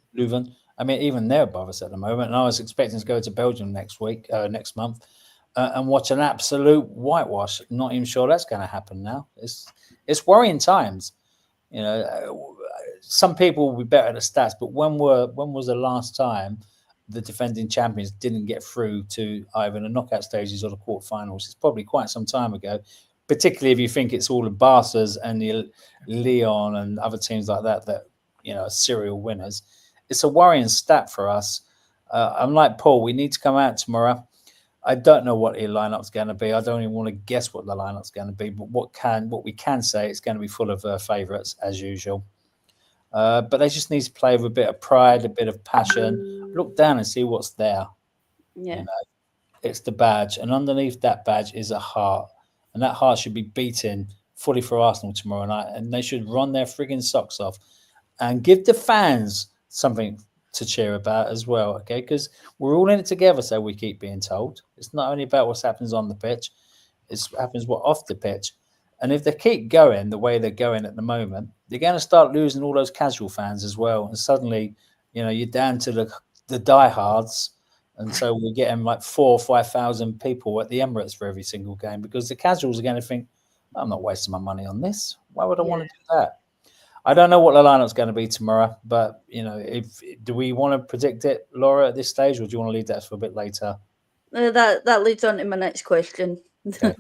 I mean, even they're above us at the moment. And I was expecting to go to Belgium next month, and watch an absolute whitewash. Not even sure that's going to happen now. It's worrying times. Some people will be better at the stats, but when was the last time the defending champions didn't get through to either the knockout stages or the quarterfinals? It's probably quite some time ago, particularly if you think it's all the Barças and the Lyon and other teams like that are serial winners. It's a worrying stat for us. I'm like Paul, we need to come out tomorrow. I don't know what the lineup's going to be. I don't even want to guess what the lineup's going to be, but what we can say, it's going to be full of favourites as usual. But they just need to play with a bit of pride, a bit of passion. Look down and see what's there. Yeah. It's the badge. And underneath that badge is a heart. and that heart should be beating fully for Arsenal tomorrow night, and they should run their frigging socks off and give the fans something to cheer about as well, okay? Because we're all in it together, so we keep being told. It's not only about what happens on the pitch, it happens what off the pitch. And if they keep going the way they're going at the moment, they're going to start losing all those casual fans as well. And suddenly, you're down to the diehards. And so we're getting like 4,000 or 5,000 people at the Emirates for every single game, because the casuals are going to think, I'm not wasting my money on this. Why would I want to do that? I don't know what the lineup's going to be tomorrow, but do we want to predict it, Laura, at this stage, or do you want to leave that for a bit later? That leads on to my next question. Okay.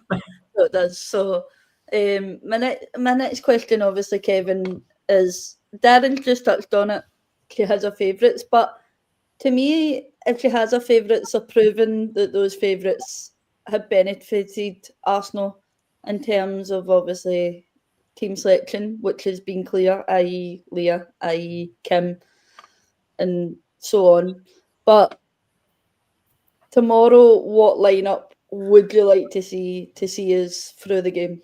So it does. So my next question, obviously, Kevin, is Darren just touched on it. She has her favourites, but to me, if she has her favourites, are proven that those favourites have benefited Arsenal in terms of obviously team selection, which has been clear, i.e. Leah, i.e. Kim, and so on. But tomorrow, what lineup would you like to see us through the game?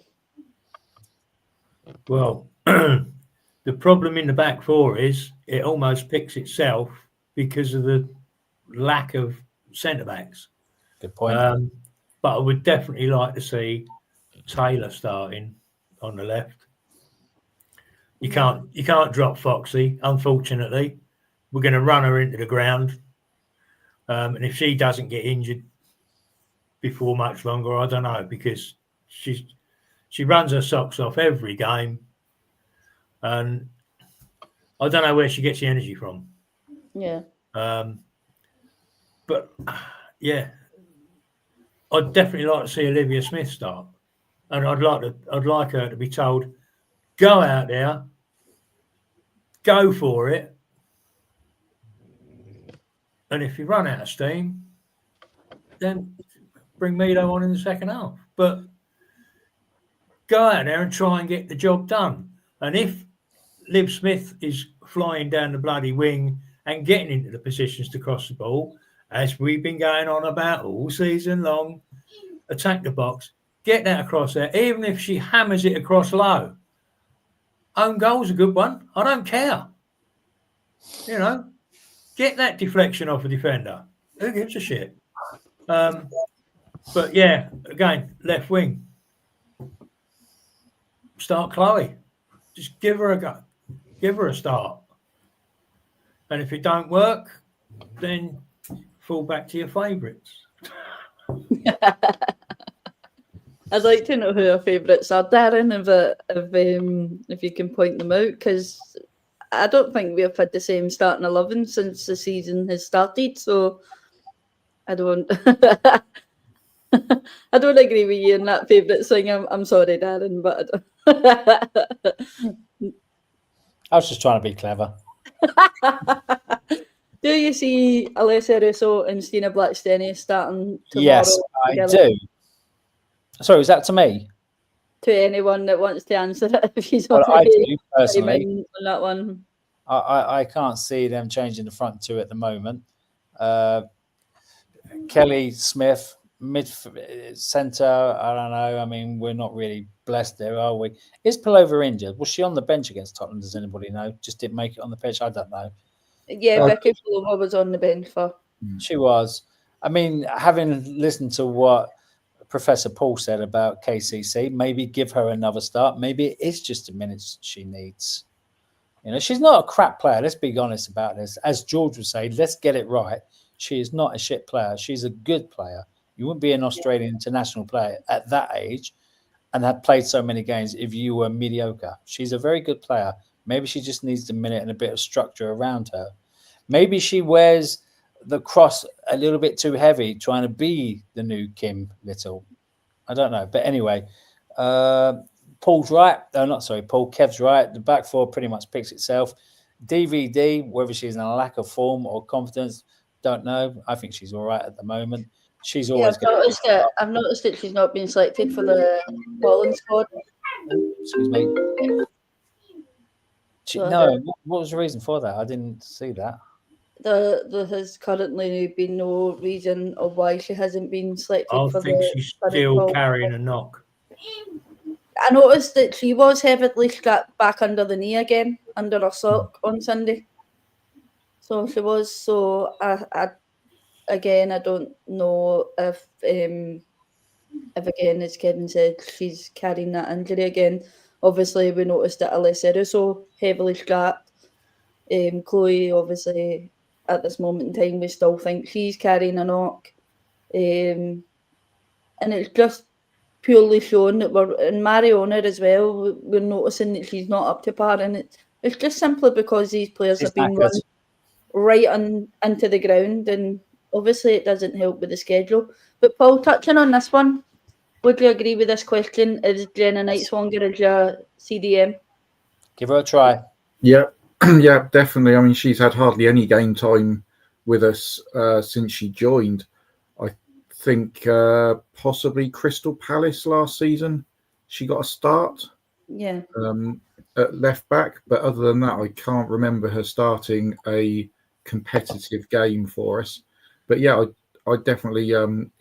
Well, the problem in the back four is it almost picks itself because of the lack of centre backs. Good point. But I would definitely like to see Taylor starting on the left. You can't drop Foxy, unfortunately. We're going to run her into the ground. And if she doesn't get injured before much longer, I don't know, because she runs her socks off every game. And I don't know where she gets the energy from. Yeah. But yeah, I'd definitely like to see Olivia Smith start. And I'd like her to be told, go out there, go for it. And if you run out of steam, then bring Meadow on in the second half. But go out there and try and get the job done. And if Liv Smith is flying down the bloody wing and getting into the positions to cross the ball, as we've been going on about all season long, attack the box, get that across there, even if she hammers it across low. Own goal's a good one. I don't care. Get that deflection off a defender. Who gives a shit? But yeah, again, left wing. Start Chloe. Just give her a go. Give her a start. And if it don't work, then fall back to your favourites. I'd like to know who our favourites are, Darren, if you can point them out, because I don't think we've had the same starting 11 since the season has started. So I don't, I don't agree with you in that favourite thing. I'm sorry, Darren, but I was just trying to be clever. Do you see Alessia Russo and Stina Blackstenius starting tomorrow? Yes, I do. Sorry, was that to me? To anyone that wants to answer it, if he's Well, I already do personally. on that one. I can't see them changing the front two at the moment. Kelly Smith, mid centre, I don't know. I mean, we're not really blessed there, are we? Is Palova injured? Was she on the bench against Tottenham? Does anybody know? Just didn't make it on the pitch? I don't know. Yeah, Becky Palova was on the bench for. She was. I mean, having listened to what Professor Paul said about KCC, maybe give her another start. Maybe it is just the minutes she needs. She's not a crap player. Let's be honest about this. As George would say, let's get it right. She is not a shit player. She's a good player. You wouldn't be an Australian international player at that age and have played so many games if you were mediocre. She's a very good player. Maybe she just needs the minute and a bit of structure around her. Maybe she wears the cross a little bit too heavy, trying to be the new Kim Little. I don't know. But anyway, Paul's right. Paul. Kev's right. The back four pretty much picks itself. DVD, whether she's in a lack of form or confidence, don't know. I think she's all right at the moment. She's always I've noticed that she's not been selected for the Holland squad. Excuse me. What was the reason for that? I didn't see that. There has currently been no reason of why she hasn't been selected. I think she's still carrying a knock. I noticed that she was heavily strapped back under the knee again, under her sock on Sunday. So she was. So I don't know if again, as Kevin said, she's carrying that injury again. Obviously, we noticed that Alessia Russo heavily strapped. Chloe, obviously, at this moment in time, we still think she's carrying a knock. And it's just purely shown that and Mariona as well, we're noticing that she's not up to par. And it's just simply because these players have been run right into the ground. And obviously, it doesn't help with the schedule. But Paul, touching on this one, would you agree with this question? Is Jenna Nightswonger as your CDM? Give her a try. Yeah, yeah, definitely. I mean, she's had hardly any game time with us since she joined. I think possibly Crystal Palace last season, she got a start. Yeah. At left back, but other than that, I can't remember her starting a competitive game for us. But yeah, I'd definitely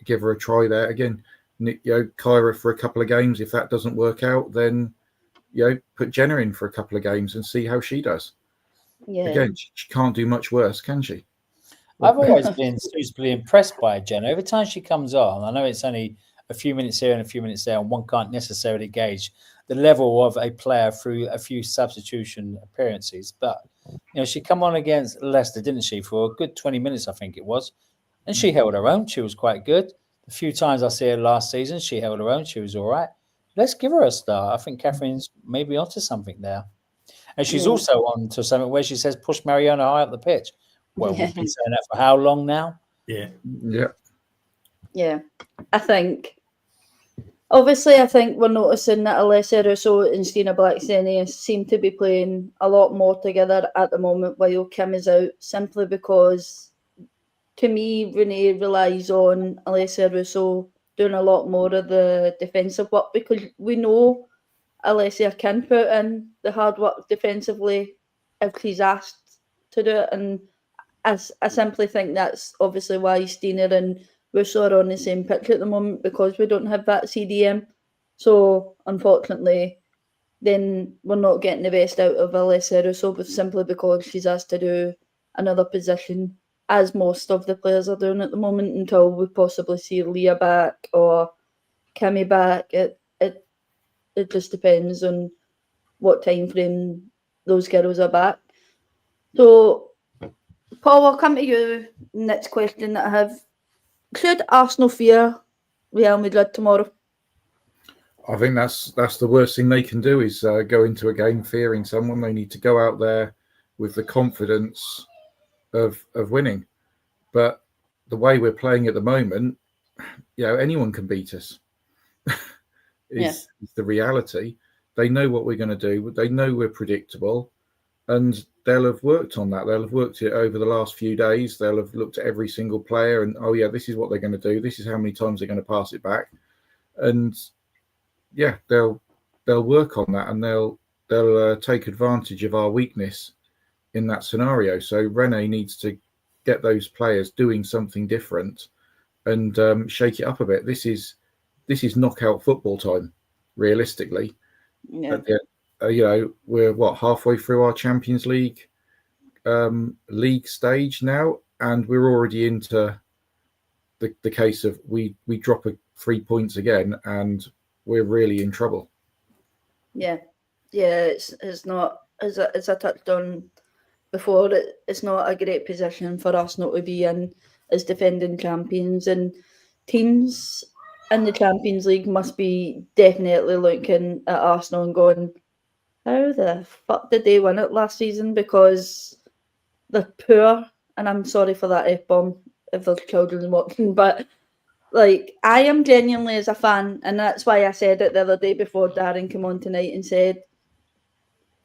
give her a try there again. Kyra for a couple of games. If that doesn't work out, then put Jenna in for a couple of games and see how she does. Yeah. Again, she can't do much worse, can she? I've always been suitably impressed by Jenna. Every time she comes on, I know it's only a few minutes here and a few minutes there, and one can't necessarily gauge the level of a player through a few substitution appearances. But she come on against Leicester, didn't she, for a good 20 minutes, I think it was, and she held her own. She was quite good. The few times I see her last season, she held her own. She was all right. Let's give her a start. I think Catherine's maybe onto something there. And she's also on to something where she says, push Mariona high up the pitch. Well, we've been saying that for how long now? Yeah. Yeah. I think we're noticing that Alessia Russo and Stina Blackstenius seem to be playing a lot more together at the moment while Kim is out, simply because, to me, Renee relies on Alessia Russo doing a lot more of the defensive work, because we know Alessia can put in the hard work defensively if she's asked to do it. And I simply think that's obviously why Stina and Russo are on the same pitch at the moment, because we don't have that CDM. So, unfortunately, then we're not getting the best out of Alessia Russo, simply because she's asked to do another position, as most of the players are doing at the moment, until we possibly see Leah back or Kimmy back. It just depends on what time frame those girls are back. So, Paul, I'll come to you. Next question that I have: should Arsenal fear Real Madrid tomorrow? I think that's the worst thing they can do, is go into a game fearing someone. They need to go out there with the confidence of winning. But the way we're playing at the moment, anyone can beat us. is the reality. They know what we're going to do. They know we're predictable, and they'll have worked on that. They'll have worked it over the last few days. They'll have looked at every single player and, this is what they're going to do. This is how many times they're going to pass it back. And they'll work on that, and they'll take advantage of our weakness in that scenario. So Renee needs to get those players doing something different and shake it up a bit. This is knockout football time, realistically. Yeah. We're halfway through our Champions League league stage now, and we're already into the case of we drop 3 points again, and we're really in trouble. Yeah, it's not, as I touched on before, it's not a great position for Arsenal to be in as defending champions, and teams in the Champions League must be definitely looking at Arsenal and going, how the fuck did they win it last season? Because they're poor, and I'm sorry for that F-bomb if there's children watching, but I am genuinely, as a fan, and that's why I said it the other day before Darren came on tonight and said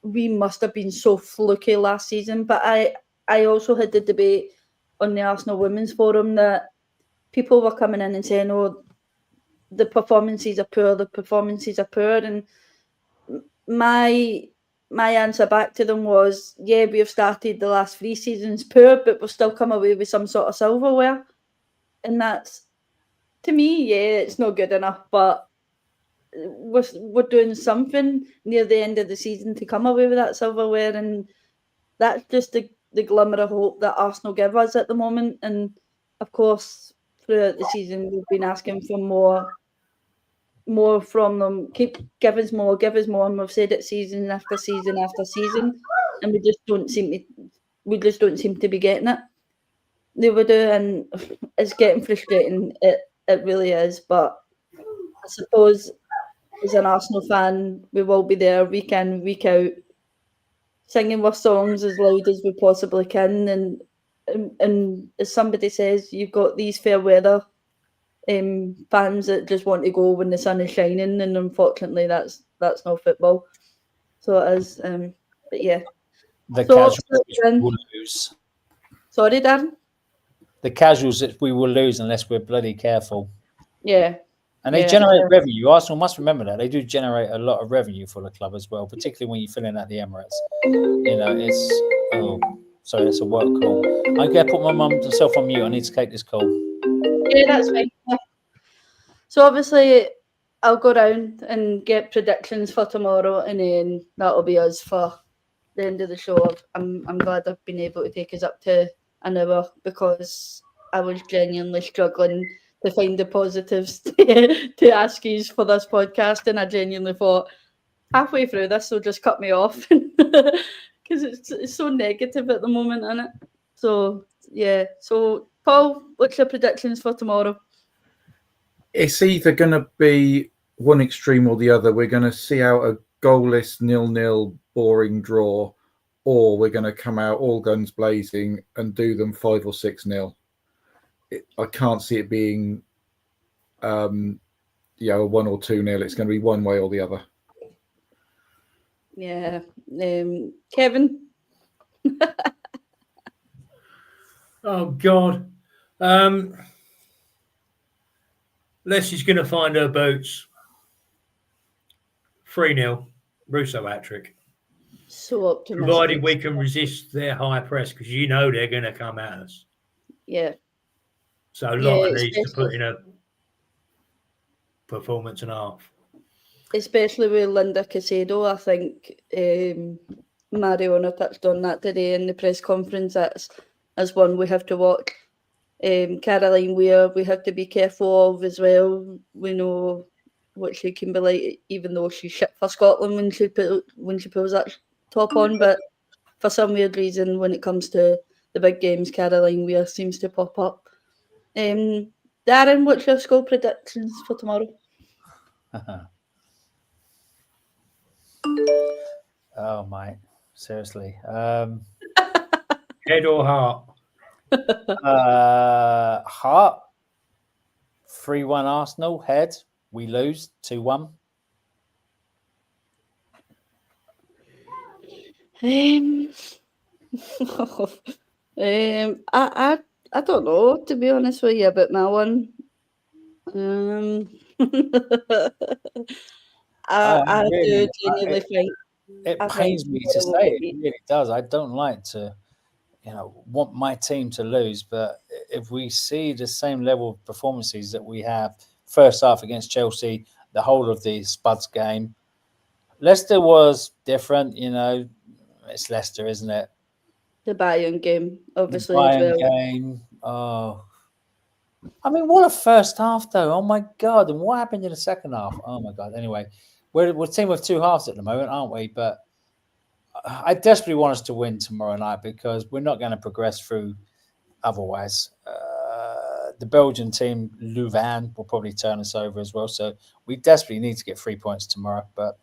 we must have been so fluky last season. But I also had the debate on the Arsenal Women's Forum that people were coming in and saying, oh, the performances are poor, and my answer back to them was, we have started the last 3 seasons poor, but we've still come away with some sort of silverware. And that's, to me, it's not good enough, but we're doing something near the end of the season to come away with that silverware, and that's just the glimmer of hope that Arsenal give us at the moment. And of course, throughout the season, we've been asking for more from them. Give us more, and we've said it season after season after season, and we just don't seem to be getting it. They would do, and it's getting frustrating. It really is. But I suppose as an Arsenal fan, we will be there week in, week out, singing our songs as loud as we possibly can. And as somebody says, you've got these fair weather fans that just want to go when the sun is shining, and unfortunately, that's not football. So it is. But yeah, the casuals we will lose. Sorry, Darren. The casuals that we will lose unless we're bloody careful. Yeah. And they generate revenue. Arsenal must remember that. They do generate a lot of revenue for the club as well, particularly when you're filling out the Emirates. You know, sorry, that's a work call. I'm going to put my myself on mute. I need to take this call. Yeah, that's fine. Yeah. So obviously, I'll go round and get predictions for tomorrow, and then that'll be us for the end of the show. I'm glad I've been able to take us up to an hour, because I was genuinely struggling to find the positives to ask you for this podcast, and I genuinely thought halfway through this will just cut me off because it's so negative at the moment, isn't it? So yeah. So Paul, what's your predictions for tomorrow? It's either going to be one extreme or the other. We're going to see out a goalless 0-0 boring draw, or we're going to come out all guns blazing and do them 5 or 6-0. I can't see it being, a 1 or 2-0. It's going to be one way or the other. Yeah, Kevin. Oh God, Leslie's going to find her boots. 3-0, Russo hat-trick. So optimistic. Provided we can resist their high press, because you know they're going to come at us. Yeah. So Lotta needs to put in a performance and a half. Especially with Linda Caicedo, I think Mariona touched on that today in the press conference. That's one we have to watch. Caroline Weir, we have to be careful of as well. We know what she can be like, even though she's shit for Scotland when she pulls that top on. But for some weird reason, when it comes to the big games, Caroline Weir seems to pop up. Darren, what's your score predictions for tomorrow? Oh, mate. Seriously. Head or heart? Heart. 3-1 Arsenal. Head. We lose 2-1. I don't know, to be honest with you, about my one. I do genuinely think it pains me to say it. It really does. I don't like to, want my team to lose, but if we see the same level of performances that we have first half against Chelsea, the whole of the Spuds game, Leicester was different. It's Leicester, isn't it? The Bayern game, obviously. The Bayern game. Oh, I mean, what a first half, though. Oh my God! And what happened in the second half? Oh my God. Anyway, we're a team of two halves at the moment, aren't we? But I desperately want us to win tomorrow night, because we're not going to progress through otherwise. The Belgian team, Louvain, will probably turn us over as well. So we desperately need to get 3 points tomorrow. But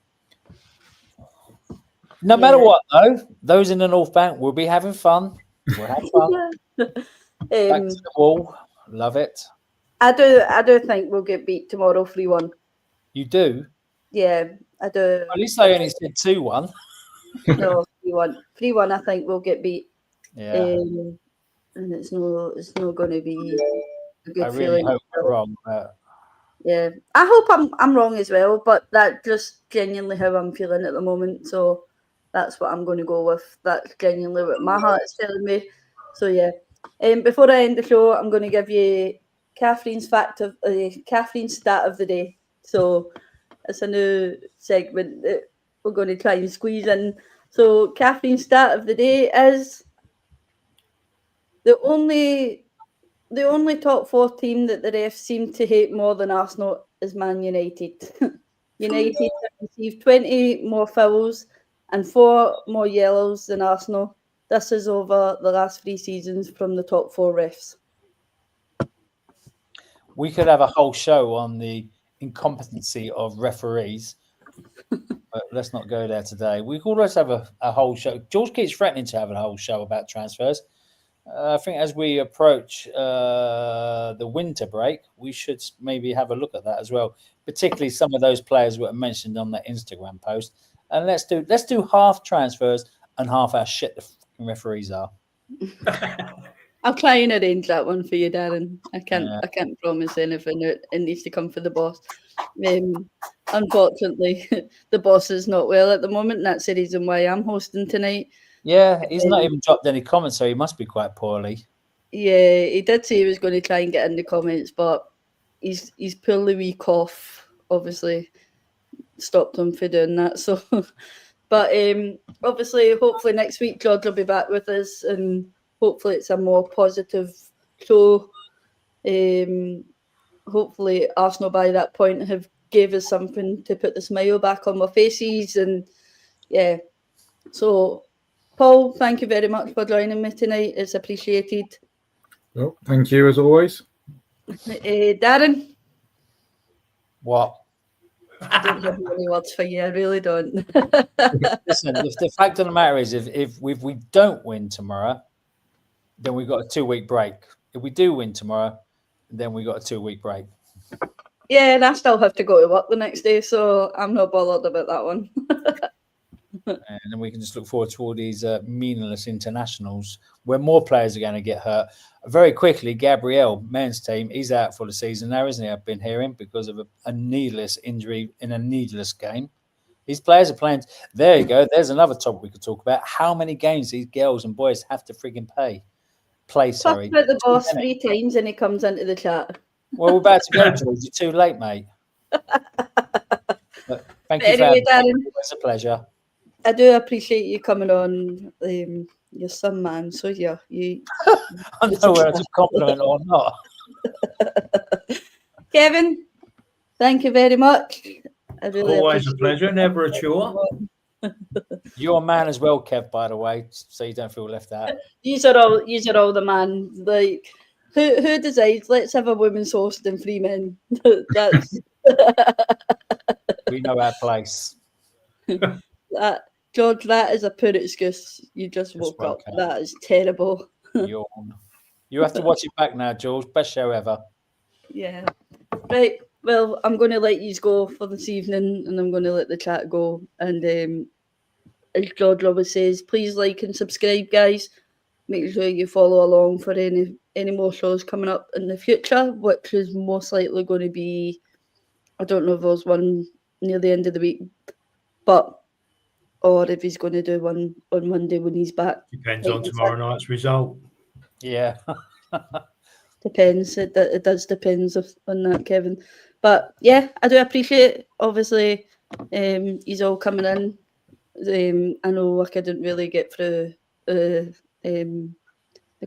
no matter what, though, those in the North Bank will be having fun. We'll have fun. Back to the wall. Love it. I do think we'll get beat tomorrow 3-1. You do? Yeah, I do. At least I only said 2-1. No, 3-1. 3-1, I think we'll get beat. Yeah. And it's not going to be a good feeling. I really hope we're wrong. But... Yeah, I hope I'm wrong as well, but that's just genuinely how I'm feeling at the moment. So that's what I'm going to go with. That's genuinely what my heart is telling me. So yeah. Before I end the show, I'm going to give you Catherine's stat of the day. So it's a new segment that we're going to try and squeeze in. So Catherine's stat of the day is the only top 4 team that the refs seem to hate more than Arsenal is Man United. United have received 20 more fouls and 4 more yellows than Arsenal. This is over the last 3 seasons from the top 4 refs. We could have a whole show on the incompetency of referees, but let's not go there today. We could always have a whole show. George keeps threatening to have a whole show about transfers. I think as we approach the winter break, we should maybe have a look at that as well, particularly some of those players that were mentioned on that Instagram post. And let's do half transfers and half how shit the referees are. I'll try and arrange that one for you, Darren. I can't promise anything. It needs to come for the boss. Unfortunately, the boss is not well at the moment, and that's the reason why I'm hosting tonight. Yeah, he's not even dropped any comments, so he must be quite poorly. Yeah, he did say he was going to try and get in the comments, but he's pulled the week off. Obviously, stopped him from doing that. So, but obviously, hopefully next week George will be back with us, and hopefully it's a more positive show. Hopefully Arsenal by that point have gave us something to put the smile back on our faces, and yeah. So, Paul, thank you very much for joining me tonight. It's appreciated. Well, thank you as always. Darren? What? I don't have any words for you. I really don't. Listen, the fact of the matter is, if we don't win tomorrow, then we've got a 2-week break. If we do win tomorrow, then we've got a 2-week break. Yeah, and I still have to go to work the next day, so I'm not bothered about that one. And then we can just look forward to all these meaningless internationals where more players are going to get hurt. Very quickly, Gabriel, men's team, he's out for the season now, isn't he? I've been hearing because of a needless injury in a needless game. These players are playing. There you go. There's another topic we could talk about. How many games these girls and boys have to frigging play. Sorry. Talk about the boss 3 times and he comes into the chat. Well, we're about to go, George. You're too late, mate. But thank you for having me. It's a pleasure. I do appreciate you coming on. You're some man, so yeah, you. I don't know whether it's a compliment or not. Kevin, thank you very much. I really always a pleasure, never a chore. You're a man as well, Kev, by the way, so you don't feel left out. These are all the man. Like who decides? Let's have a women's host and 3 men. That's we know our place. George, that is a poor excuse. You just woke up. That is terrible. You have to watch it back now, George. Best show ever. Yeah. Right. Well, I'm going to let you go for this evening, and I'm going to let the chat go. And as George always says, please like and subscribe, guys. Make sure you follow along for any more shows coming up in the future, which is most likely going to be, I don't know if there's one near the end of the week, or if he's going to do one on Monday when he's back. Depends on tomorrow night's result. Yeah. Depends. It does depend on that, Kevin. But yeah, I do appreciate, obviously, he's all coming in. I know I couldn't really get through the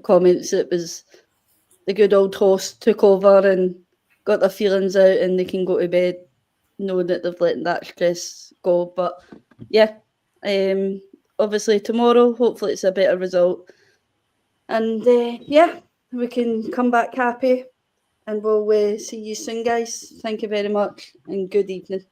comments. It was the good old host took over and got their feelings out, and they can go to bed knowing that they've let that stress go. But yeah, obviously tomorrow, hopefully it's a better result. And yeah, we can come back happy, and we'll see you soon, guys. Thank you very much, and good evening.